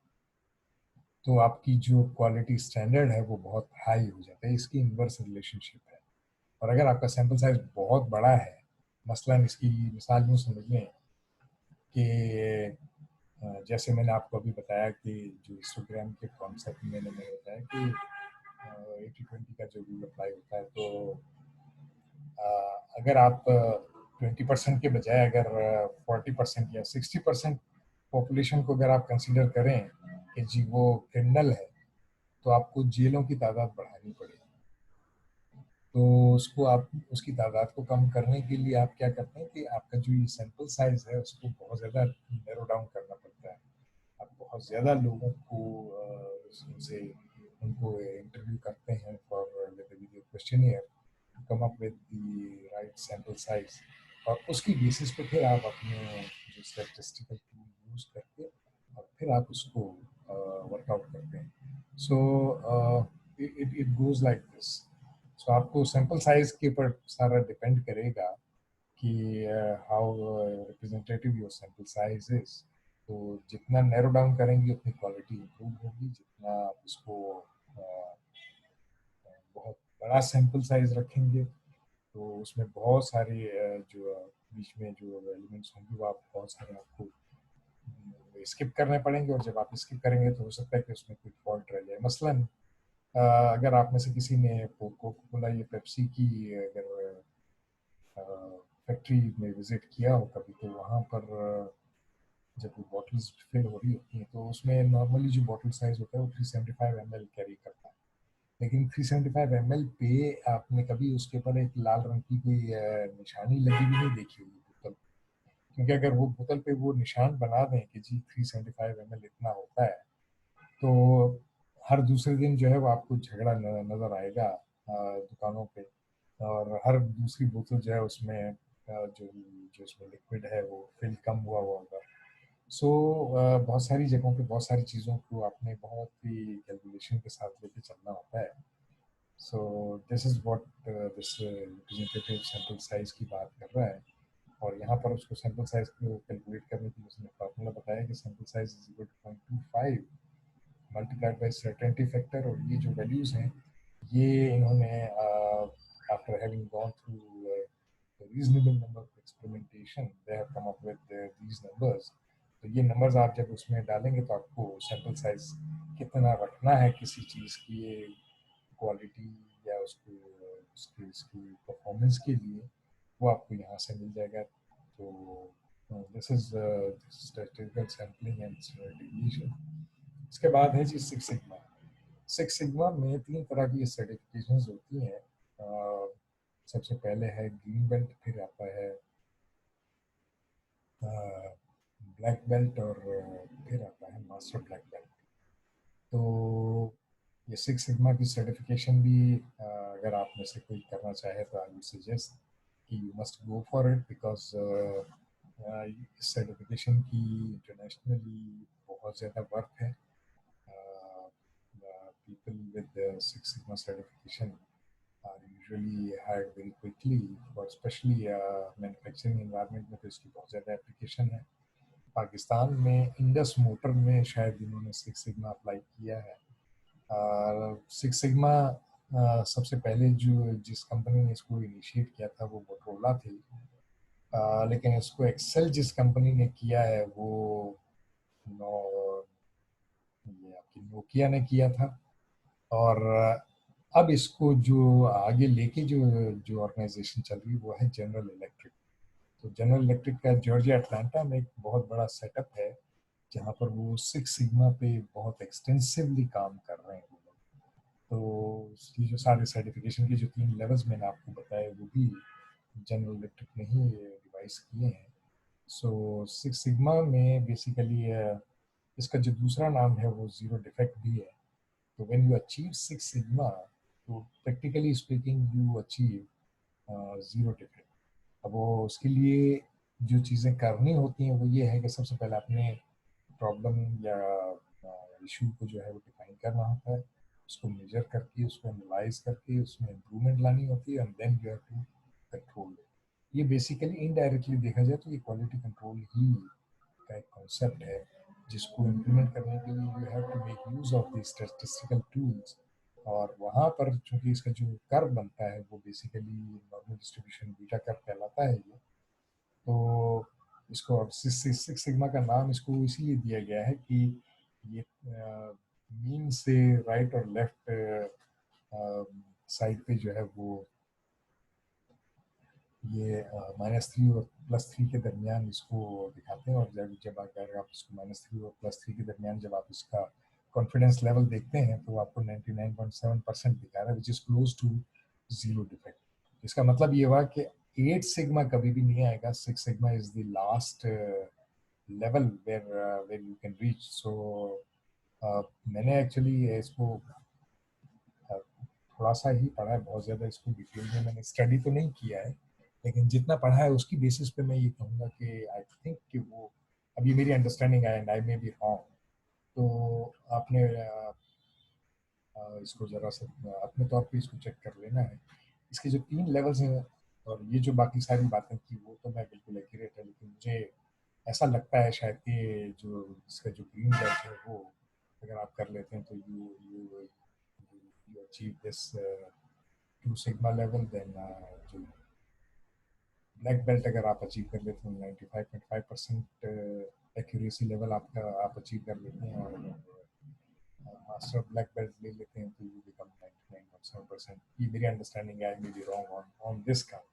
Speaker 1: तो आपकी जो क्वालिटी स्टैंडर्ड है वो बहुत हाई हो जाता है. इसकी इन्वर्स रिलेशनशिप है. और अगर आपका सैंपल साइज बहुत बड़ा है, मसलन इसकी मिसाल यूँ समझ लें कि जैसे मैंने आपको अभी बताया कि जो हिस्टोग्राम के कॉन्सेप्ट में मैंने बताया कि 80-20 का जो रूल अप्लाई होता है, तो अगर आप 20% के बजाय अगर 40% या 60% पॉपुलेशन को अगर आप कंसिडर करें कि जी वो क्रिमिनल है, तो आपको जेलों की तादाद बढ़ानी पड़ेगी. तो उसको आप उसकी तादाद को कम करने के लिए आप क्या करते हैं कि आपका जो ये सैंपल साइज है उसको बहुत ज़्यादा नैरो डाउन करना पड़ता है. आप बहुत ज़्यादा लोगों को उनसे उनको इंटरव्यू करते हैं for questionnaire, come up with the right sample size, और उसकी बेसिस पे फिर आप अपने जो स्टैटिस्टिकल टूल यूज़ करके और फिर आप उसको वर्कआउट करते हैं. So it it goes like this. So आपको सैंपल साइज के ऊपर सारा डिपेंड करेगा कि how representative your sample size is. तो जितना नैरो डाउन करेंगे उतनी क्वालिटी इंप्रूव होगी. जितना आप उसको बहुत बड़ा सैंपल साइज रखेंगे तो उसमें बहुत सारे जो बीच में जो एलिमेंट्स होंगे वो आप बहुत सारे आपको स्किप करने पड़ेंगे, और जब आप स्किप करेंगे तो हो सकता है कि उसमें कोई फॉल्ट रह जाए. मसलन अगर आप में से किसी ने कोको कोला या पेप्सी की अगर फैक्ट्री में विजिट किया हो कभी, तो वहाँ पर जब वो बॉटल्स फिल हो रही होती हैं तो उसमें नॉर्मली जो बॉटल साइज होता है वो 375 ml कैरी करता है. लेकिन 375 ml पे आपने कभी उसके ऊपर एक लाल रंग की कोई निशानी लगी भी नहीं देखी होगी बोतल. क्योंकि अगर वो बोतल पे वो निशान बना दें कि जी 375 ml इतना होता है, तो हर दूसरे दिन जो है वो आपको झगड़ा नजर आएगा दुकानों पे, और हर दूसरी बोतल जो है उसमें जो जो उसमें लिक्विड है वो फिल कम हुआ हुआ होगा. सो बहुत सारी जगहों पे बहुत सारी चीज़ों को आपने बहुत ही कैलकुलेशन के साथ लेके चलना होता है. So this is what this representative sample size की बात कर रहा है. और यहाँ पर उसको सैंपल साइज को कैलकुलेट करने के लिए उसने फार्मूला बताया कि sample size is equal to 0.25 multiplied by certainty factor. और ये जो वैल्यूज हैं ये इन्होंने after having gone through reasonable number of experimentation they have come up with these numbers. तो ये नंबर्स आप जब उसमें डालेंगे तो आपको सैंपल साइज कितना रखना है किसी चीज़ की क्वालिटी या उसको उसकी उसकी परफॉर्मेंस के लिए, वो आपको यहाँ से मिल जाएगा. तो this is statistical sampling and deviation. इसके बाद है जी सिक्स सिग्मा. सिक्स सिग्मा में 3 तरह की सर्टिफिकेशंस होती हैं. सबसे पहले है ग्रीन बेल्ट, फिर आता है ब्लैक बेल्ट, और फिर आता है मास्टर ब्लैक बेल्ट. तो ये सिक्स सिग्मा की सर्टिफिकेशन भी अगर आप में से कोई करना चाहे तो आई वुड सजेस्ट कि you must go for it, because इस सर्टिफिकेशन की इंटरनेशनली बहुत ज़्यादा वर्थ है. People with the Six Sigma certification are usually hired very quickly for especially manufacturing environment में तो इसकी बहुत ज़्यादा एप्लीकेशन है. पाकिस्तान में इंडस मोटर में शायद इन्होंने सिक्स सिग्मा अप्लाई किया है. सिक्स सिग्मा सबसे पहले जो जिस कंपनी ने इसको इनिशिएट किया था वो मोटरोला थी. लेकिन इसको एक्सेल जिस कंपनी ने किया है वो ये आपकी नोकिया ने किया था. और अब इसको जो आगे लेके जो जो ऑर्गेनाइजेशन चल रही है वो है जनरल इलेक्ट्रिक. तो जनरल इलेक्ट्रिक का जॉर्जिया अटलांटा में एक बहुत बड़ा सेटअप है जहाँ पर वो सिक्स सिग्मा पे बहुत एक्सटेंसिवली काम कर रहे हैं वो लोग. तो ये जो सारे सर्टिफिकेशन के जो 3 लेवल्स मैंने आपको बताए वो भी जनरल इलेक्ट्रिक ने ही डिवाइस किए हैं. सो सिक्स सिग्मा में बेसिकली इसका जो दूसरा नाम है वो जीरो डिफेक्ट भी है. तो when you achieve six sigma, तो practically speaking you achieve zero defect. अब वो उसके लिए जो चीज़ें करनी होती हैं वो ये है कि सबसे पहले अपने प्रॉब्लम या इशू को जो है वो डिफाइन करना होता है, उसको मेजर करके, उसको एनालाइज करके उसमें इम्प्रूवमेंट लानी होती है, and then you have to control. ये बेसिकली इनडायरेक्टली देखा जाए तो ये क्वालिटी कंट्रोल ही का एक कॉन्सेप्ट है, जिसको इम्प्लीमेंट करने के लिए you have to make use of the statistical tools. और वहाँ पर चूंकि इसका जो कर्व बनता है वो basically normal distribution beta curve कहलाता है ये. तो इसको अब सिक्स सिग्मा का नाम इसको इसीलिए दिया गया है कि ये मीन से राइट और लेफ्ट साइड पे जो है वो ये -3 और +3 के दरमियान इसको दिखाते हैं. और जब जब अगर आप इसको -3 और +3 के दरमियान जब आप इसका कॉन्फिडेंस लेवल देखते हैं तो आपको 99.7% दिखा रहा है, which is close to zero defect. इसका मतलब ये हुआ कि 8 सिग्मा कभी भी नहीं आएगा. 6 sigma is the last level where you can reach. So मैंने एक्चुअली इसको थोड़ा सा ही पढ़ा है, बहुत ज़्यादा इसको डिटेल में मैंने स्टडी तो नहीं किया है, लेकिन जितना पढ़ा है उसकी बेसिस पे मैं ये कहूँगा कि आई थिंक कि वो, अभी मेरी अंडरस्टैंडिंग है and I may be wrong. तो आपने इसको ज़रा सा अपने तौर पे इसको चेक कर लेना है. इसके जो 3 लेवल्स हैं और ये जो बाकी सारी बातें थी वो तो मैं बिल्कुल एक्यूरेट है, लेकिन मुझे ऐसा लगता है शायद कि जो इसका जो ग्रीन बेल्ट है वो अगर आप कर लेते हैं तो you you achieve this 2 sigma level. Then जो ब्लैक बेल्ट अगर आप अचीव कर लेते हैं 95.5% एक्यूरेसी लेवल आपका आप अचीव कर लेते हैं, और मास्टर ब्लैक बेल्ट ले लेते हैं तो यू बिकम 99.7%. ये मेरी अंडरस्टैंडिंग है, I may be wrong on this count.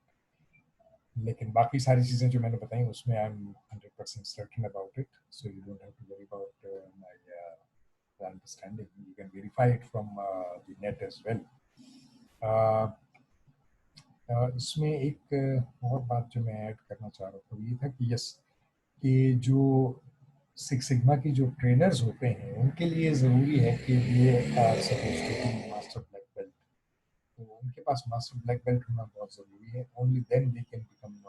Speaker 1: लेकिन बाकी सारी चीज़ें जो मैंने बताई उसमें I am 100% certain about it. So you don't have to worry about my understanding. You can verify it from the net as well. इसमें एक और बात जो मैं ऐड करना चाह रहा था ये था कि यस, कि जो सिक्स सिग्मा की जो ट्रेनर्स होते हैं उनके लिए ज़रूरी है कि ये are suppose to be master black belt. तो उनके पास मास्टर ब्लैक बेल्ट होना बहुत ज़रूरी है. Only then they can become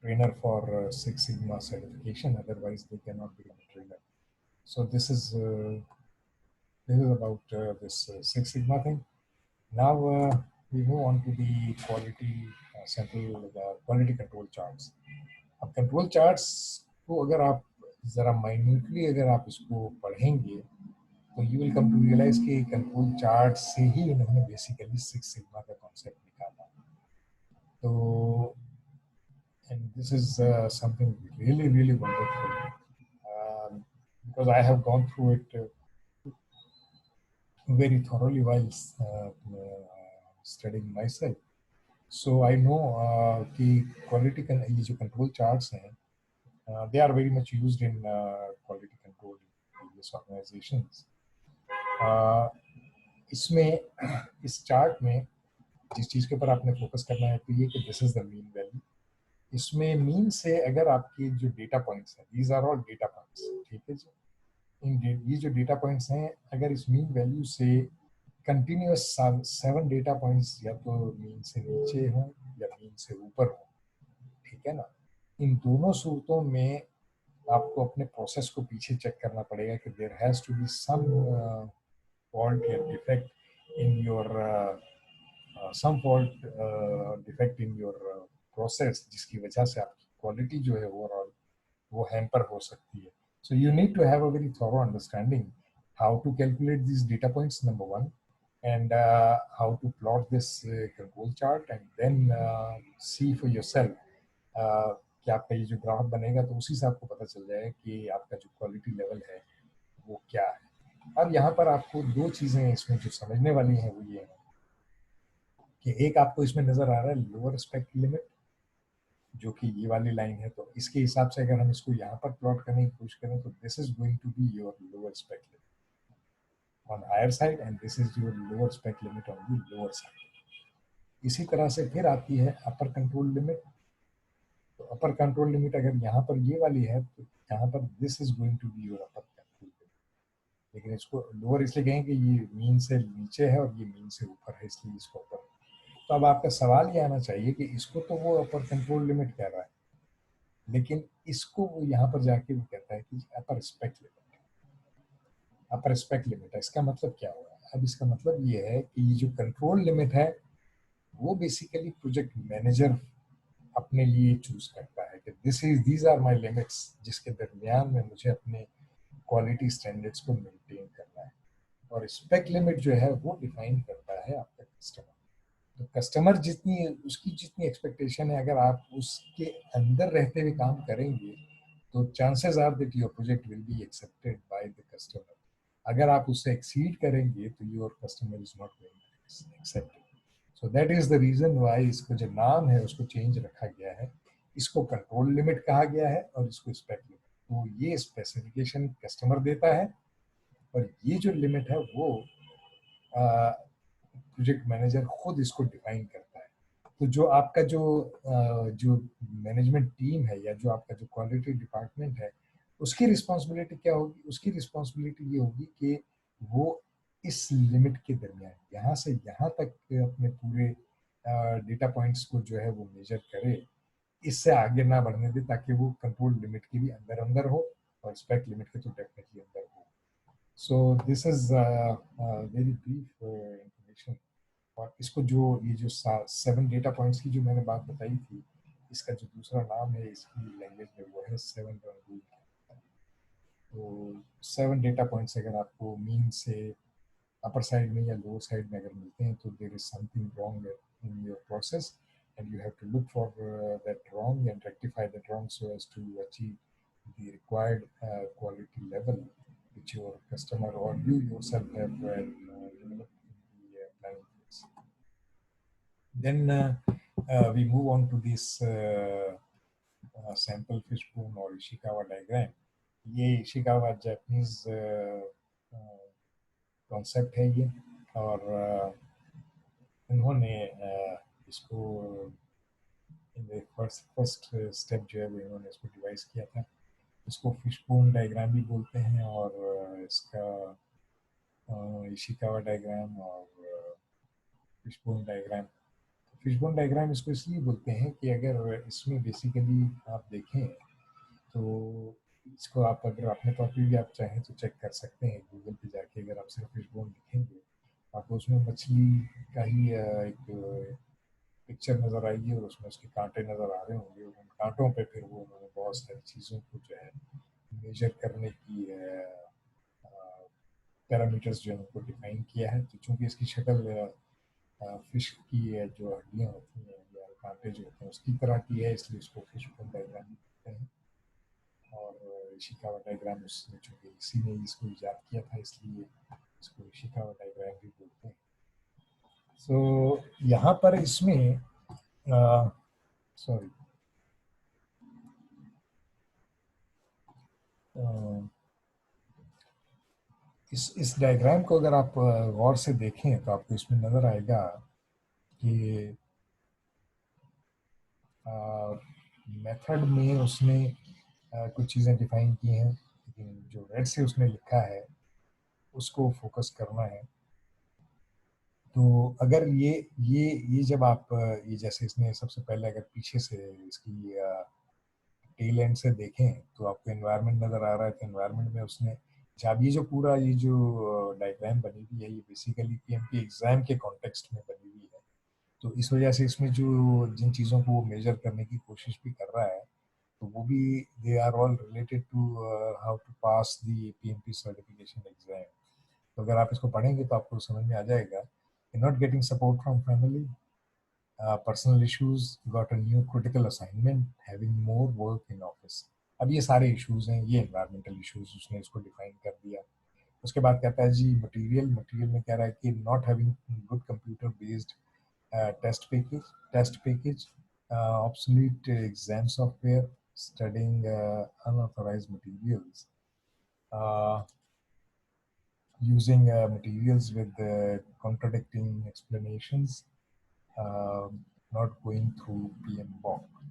Speaker 1: trainer for Six Sigma certification. Otherwise, they cannot become a trainer. So this is about this Six Sigma thing. Now we move on to the quality central quality control charts. अब control charts को अगर आप ज़रा minutely अगर आप इसको पढ़ेंगे तो you will come to realize कि कंट्रोल चार्ट से ही इन्होंने बेसिकली सिक्स सिग्मा का कॉन्सेप्ट निकाला. तो and this is something really really wonderful, because I have gone through it very thoroughly while studying myself. So I know कि quality ये जो control charts हैं they are very much used in quality control in various organizations. इसमें इस chart में जिस चीज़ के ऊपर आपने फोकस करना है तो ये कि this is the mean value. इसमें मीन से अगर आपके जो डेटा पॉइंट्स हैं, these are all data points, ठीक है जी. ये जो डेटा पॉइंट्स हैं अगर इस मीन वैल्यू से कंटिन्यूस 7 डेटा पॉइंट्स या तो मीन से नीचे हों या मीन से ऊपर हों, ठीक है ना, इन दोनों सूरतों में आपको अपने प्रोसेस को पीछे चेक करना पड़ेगा कि there has to be some fault या defect in your some fault defect in your process, जिसकी वजह से आपकी क्वालिटी जो है ओवरऑल वो हैम्पर हो सकती है. So you need to have a very thorough understanding how to calculate these data points, number one, and how to plot this control chart, and then see for yourself कि आपका ये जो graph बनेगा तो उसी से आपको पता चल जाए कि आपका जो क्वालिटी लेवल है वो क्या है. अब यहाँ पर आपको दो चीज़ें इसमें जो समझने वाली हैं वो ये है कि एक आपको इसमें नज़र आ रहा है लोअर स्पेक लिमिट, जो कि ये वाली लाइन है. तो इसके हिसाब से अगर हम इसको यहाँ पर प्लॉट करने की कोशिश करें तो this is going to be your lower spec limit on higher side and this is your lower spec limit on the lower side. इसी तरह से फिर आती है अपर कंट्रोल लिमिट। तो अपर कंट्रोल लिमिट अगर यहाँ पर ये वाली है तो यहाँ पर this is going to be your upper control limit, लेकिन इसको लोअर इसलिए कहेंगे ये मीन से नीचे है और ये मीन से ऊपर है, इसलिए इसको अपर। तो अब आपका सवाल ये आना चाहिए कि इसको तो वो अपर कंट्रोल लिमिट कह रहा है, लेकिन इसको वो यहाँ पर जाके वो कहता है कि अपर स्पेक लिमिट। अपर स्पेक लिमिट है, इसका मतलब क्या हुआ? अब इसका मतलब ये है कि ये जो कंट्रोल लिमिट है वो बेसिकली प्रोजेक्ट मैनेजर अपने लिए चूज करता है कि दीज आर माय लिमिट्स, जिसके दरमियान में मुझे अपने क्वालिटी स्टैंडर्ड्स को मेंटेन करना है। और स्पेक लिमिट जो है वो डिफाइन करता है आपका कस्टमर। तो कस्टमर जितनी उसकी जितनी एक्सपेक्टेशन है, अगर आप उसके अंदर रहते हुए काम करेंगे तो chances are that your project will be accepted by the customer. अगर आप उससे एक्सीड करेंगे तो your customer is not going to accept it. So that is the reason why इसको जो नाम है उसको चेंज रखा गया है। इसको कंट्रोल लिमिट कहा गया है और इसको स्पेक लिमिट। तो ये स्पेसिफिकेशन कस्टमर देता है और ये जो लिमिट है वो प्रोजेक्ट मैनेजर खुद इसको डिफाइन करता है। तो जो आपका जो मैनेजमेंट टीम है या जो आपका जो क्वालिटी डिपार्टमेंट है उसकी रिस्पॉन्सिबिलिटी क्या होगी? उसकी रिस्पॉन्सिबिलिटी ये होगी कि वो इस लिमिट के दरमियान यहाँ से यहाँ तक अपने पूरे डेटा पॉइंट्स को जो है वो मेजर करे, इससे आगे ना बढ़ने दे, ताकि वो कंट्रोल लिमिट के भी अंदर अंदर हो और स्पेक लिमिट के तो डेफिनेटली अंदर हो। सो this is very brief information. और इसको जो ये जो 7 डेटा पॉइंट्स की जो मैंने बात बताई थी, इसका जो दूसरा नाम है इसकी लैंग्वेज में वो है 7 रूल। तो 7 डेटा पॉइंट्स अगर आपको मीन से अपर साइड में या लोअर साइड में अगर मिलते हैं तो there is something wrong in your process and you have to look for that wrong and rectify that wrong so as to achieve the required quality level which your customer or you yourself have developed in the planning phase. Then we move on to this sample fishbone or Ishikawa diagram. ये Ishikawa Japanese concept है ये, और इन्होंने इसको first step जो है वो इन्होंने इसको डिवाइस किया था। इसको फिशबोन डायग्राम भी बोलते हैं और इसका इशिकावा डायग्राम और फिशबोन डायग्राम। फिशबोन डायग्राम इसको इसलिए बोलते हैं कि अगर इसमें बेसिकली आप देखें तो इसको आप अगर अपने तौर पर भी आप चाहें तो चेक कर सकते हैं गूगल पे जाके। अगर आप सिर्फ फिशबोन लिखेंगे आपको उसमें मछली का ही एक पिक्चर नज़र आएगी और उसमें उसके कांटे नज़र आ रहे होंगे, और उन कांटों पे फिर वो उन्होंने बहुत सारी चीज़ों को जो है मेजर करने की पैरामीटर्स जो है उनको डिफाइन किया है। तो चूंकि इसकी शक्ल फिश की जो हड्डियाँ होती हैं या कांटे जो होते हैं उसकी तरह की है, इसलिए इसको फिश बोन डायग्राम कहते हैं। और इशिकावा डायग्राम उसने चूंकि इसी ने इसको इजाद किया था इसलिए इसको इशिकावा डायग्राम भी बोलते हैं। सो यहाँ पर इसमें सॉरी इस डायग्राम को अगर आप गौर से देखें तो आपको इसमें नज़र आएगा कि मेथड में उसने कुछ चीज़ें डिफाइन की हैं, लेकिन जो रेड से उसने लिखा है उसको फोकस करना है। तो अगर ये जब आप ये जैसे इसने सबसे पहले अगर पीछे से इसकी टेल एंड से देखें तो आपको एनवायरनमेंट नज़र आ रहा है। तो एनवायरनमेंट में उसने जब ये जो पूरा ये जो डायग्राम बनी हुई है ये बेसिकली पीएमपी एग्जाम के कॉन्टेक्स्ट में बनी हुई है। तो इस वजह से इसमें जो जिन चीज़ों को वो मेजर करने की कोशिश भी कर रहा है तो वो भी they are all related to how to pass the PMP certification exam. तो अगर आप इसको पढ़ेंगे तो आपको समझ में आ जाएगा कि not getting support from family, personal issues, got a new critical assignment, having more work in office। अब ये सारे इश्यूज हैं, ये एनवायरमेंटल इश्यूज उसने इसको डिफाइन कर दिया। उसके बाद कहता है जी मटेरियल में कह रहा है कि not having good computer based test package, obsolete exam software, studying unauthorized materials, uh, using materials with contradicting explanations, not going through PM BOK.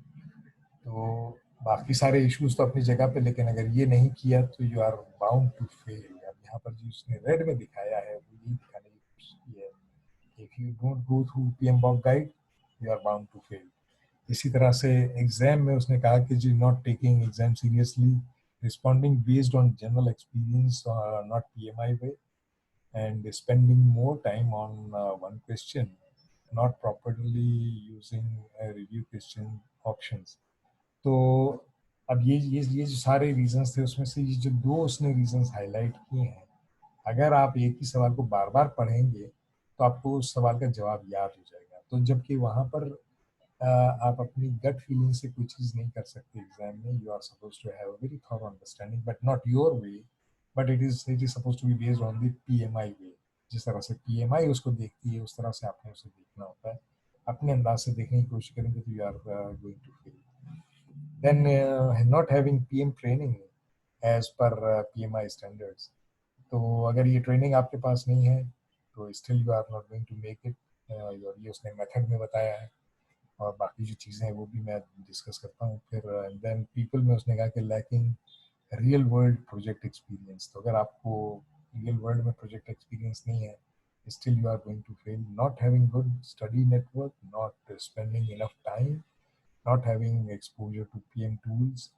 Speaker 1: तो बाकी सारे इश्यूज तो अपनी जगह पे, लेकिन अगर ये नहीं किया तो you are bound to fail. अब यहाँ पर जो उसने रेड में दिखाया है वो यही दिखाने की कोशिश की है, if you don't go through PM BOK guide you are bound to fail. इसी तरह से एग्जाम में उसने कहा कि जी not taking exam seriously, responding based on general experience not PMI way, and spending more time on one question, not properly using review question options. तो अब ये जो सारे रीजंस थे उसमें से ये जो दो उसने रीजंस हाईलाइट किए हैं, अगर आप एक ही सवाल को बार बार पढ़ेंगे तो आपको उस सवाल का जवाब याद हो जाएगा। तो जबकि वहां पर आप अपनी गट फीलिंग से कोई चीज नहीं कर सकते एग्जाम में, you are suppose to have a very thorough understanding but not your way, but it is suppose to be based on the PMI way. जिस तरह से पीएमआई उसको देखती है उस तरह से आपने उसे देखना होता है। अपने अंदाज से देखने की कोशिश करेंगे तो you are going to fail. Then not having PM training as per PMI standards. तो अगर ये ट्रेनिंग आपके पास नहीं है तो still you are not going to make it. और ये उसने मेथड में बताया है, और बाकी जो चीज़ें हैं वो भी मैं डिस्कस करता हूँ फिर। देन पीपल में उसने कहा कि lacking real world project experience. तो अगर आपको रियल वर्ल्ड में प्रोजेक्ट एक्सपीरियंस नहीं है still you are going to fail. Not having good study network, not spending enough time, not having exposure to PM tools,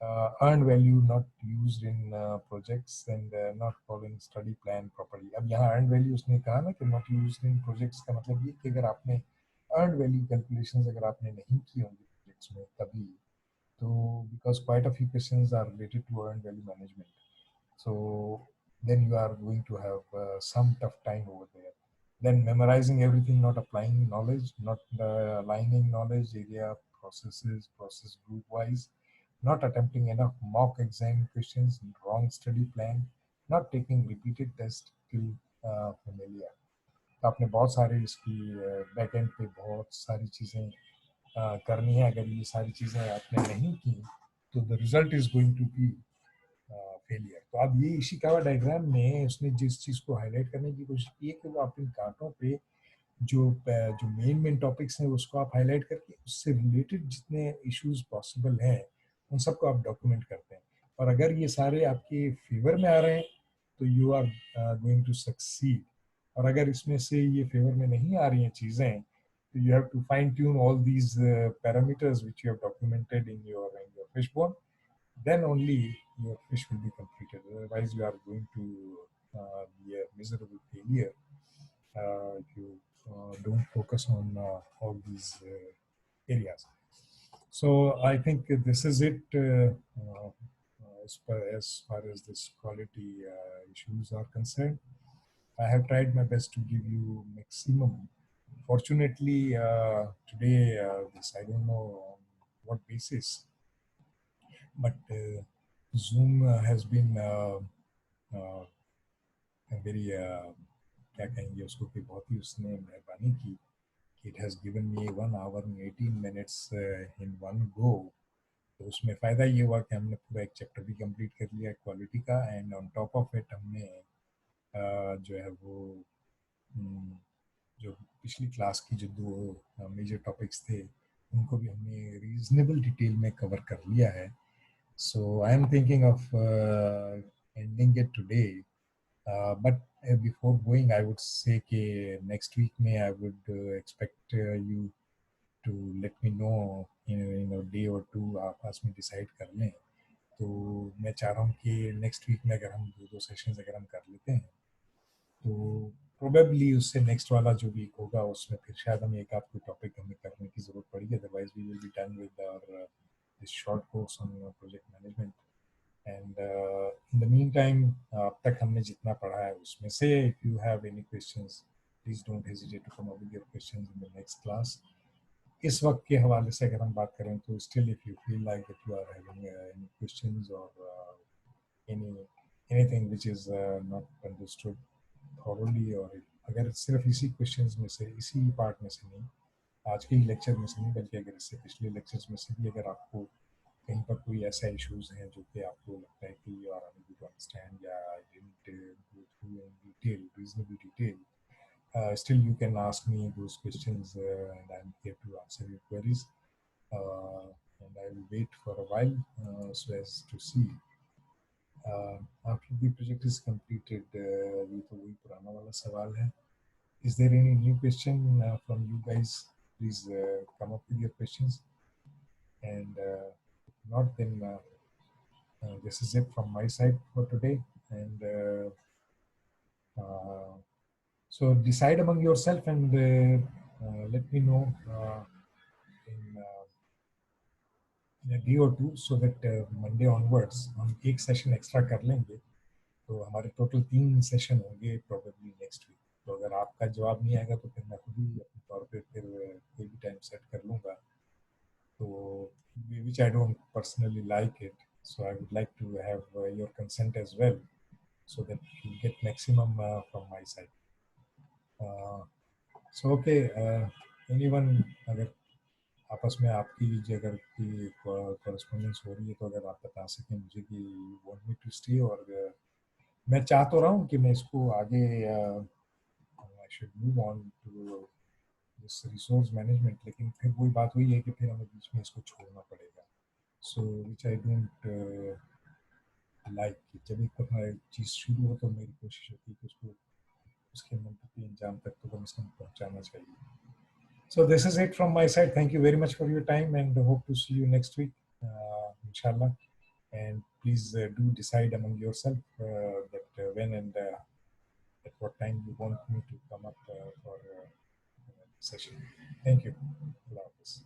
Speaker 1: earned value not used in projects, and not following study plan properly. अब यहाँ earned value उसने कहा ना कि not used in projects का मतलब ये कि अगर आपने earned value calculations अगर आपने नहीं की होंगी projects में तभी, तो because quite a few questions are related to earned value management, so then you are going to have some tough time over there. Then memorizing everything, not applying knowledge, not aligning knowledge area processes process group wise, not attempting enough mock exam questions, wrong study plan, not taking repeated tests till familiar. तो आपने बहुत सारे इसकी back and पे बहुत सारी चीज़ें करनी है। अगर ये सारी चीज़ें आपने नहीं की तो the result is going to be failure. तो अब ये इशिकावा डायग्राम में उसने जिस चीज़ को हाईलाइट करने की कोशिश की है कि वो अपनी कांटों पे जो मेन टॉपिक्स हैं उसको आप हाईलाइट करके उससे रिलेटेड जितने इश्यूज पॉसिबल हैं उन सबको आप डॉक्यूमेंट करते हैं। और अगर ये सारे आपके फेवर में आ रहे हैं तो you are going to succeed. और अगर इसमें से ये फेवर में नहीं आ रही हैं चीज़ें तो you have to fine tune all these parameters which you have documented in your fish bone, then only your fish will be completed. Otherwise, you are going to be a miserable failure if you don't focus on all these areas. So I think this is it as far as this quality issues are concerned. I have tried my best to give you maximum. Fortunately, today this I don't know on what basis, but Zoom has been very क्या कहेंगे उसको कि बहुत ही उसने मेहरबानी की। It has given me 1 hour and 18 minutes in one go. तो उसमें फ़ायदा ये हुआ कि हमने पूरा एक चैप्टर भी कंप्लीट कर लिया क्वालिटी का, and on top of it हमने जो है वो जो पिछली क्लास की जो दो मेजर टॉपिक्स थे उनको भी हमने रीजनेबल डिटेल में कवर कर लिया है। So I am thinking of ending it today. But before going, I would say that next week may I would expect you to let me know in a day or two आप पास में decide कर लें। तो मैं चाह रहा हूँ कि नेक्स्ट वीक में अगर हम दो सेशंस अगर हम कर लेते हैं तो प्रोबेबली उससे नेक्स्ट वाला जो वीक होगा उसमें फिर शायद हम एक आपको टॉपिक हमें करने की ज़रूरत पड़ेगी। Otherwise we will be done with our this short course on project management. And in the mean time अब तक हमने जितना पढ़ा है उसमें से if you have any questions please don't hesitate to come up with your questions in the next class. इस वक्त के हवाले से अगर हम बात करें तो still if you feel like that you are having any questions और any anything which is not understood thoroughly, और अगर सिर्फ इसी क्वेश्चंस में से इसी पार्ट में से नहीं, आज के ही लेक्चर में से नहीं बल्कि अगर इससे पिछले लेक्चर्स में से भी अगर आपको कहीं पर कोई ऐसा इश्यूज हैं जो कि आपको लगता है कि you are unable to understand या didn't go through in detail reasonable detail, Still you can ask me those questions, and I'm here to answer your queries. And I will wait for a while so as to see. After the project is completed, ये तो वही पुराना वाला सवाल है. Is there any new question from you guys? Please come up with your questions. And if not, then this is it from my side for today. And so decide among yourself and let me know in, in a day or two, so that Monday onwards हम एक session extra कर लेंगे, तो हमारे total 3 session होंगे probably next week. तो अगर आपका जवाब नहीं आएगा तो फिर मैं खुद ही अपने तौर पे फिर कोई भी टाइम सेट कर लूँगा. तो which I don't personally like it, so I would like to have your consent as well, so that you get maximum from my side. So okay, anyone, अगर आपस में आपकी अगर की कॉरेस्पॉन्डेंस हो रही है तो अगर आप बता सकें मुझे कि you want me to stay, और मैं चाह तो रहा हूँ कि मैं इसको आगे I should move on to this resource management, लेकिन फिर वही बात हुई है कि फिर हमें बीच में इसको छोड़ना पड़ेगा. सो विच आई डोंट लाइक. जब एक चीज़ शुरू हो तो मेरी कोशिश होती है कि उसको उसके मंतकी अंजाम तक तो कम से कम पहुँचाना चाहिए. So this is it from my side. Thank you very much for your time, and hope to see you next week, inshallah. And please do decide among yourself that when and at what time you want me to come up for session. Thank you. Allah Hafiz.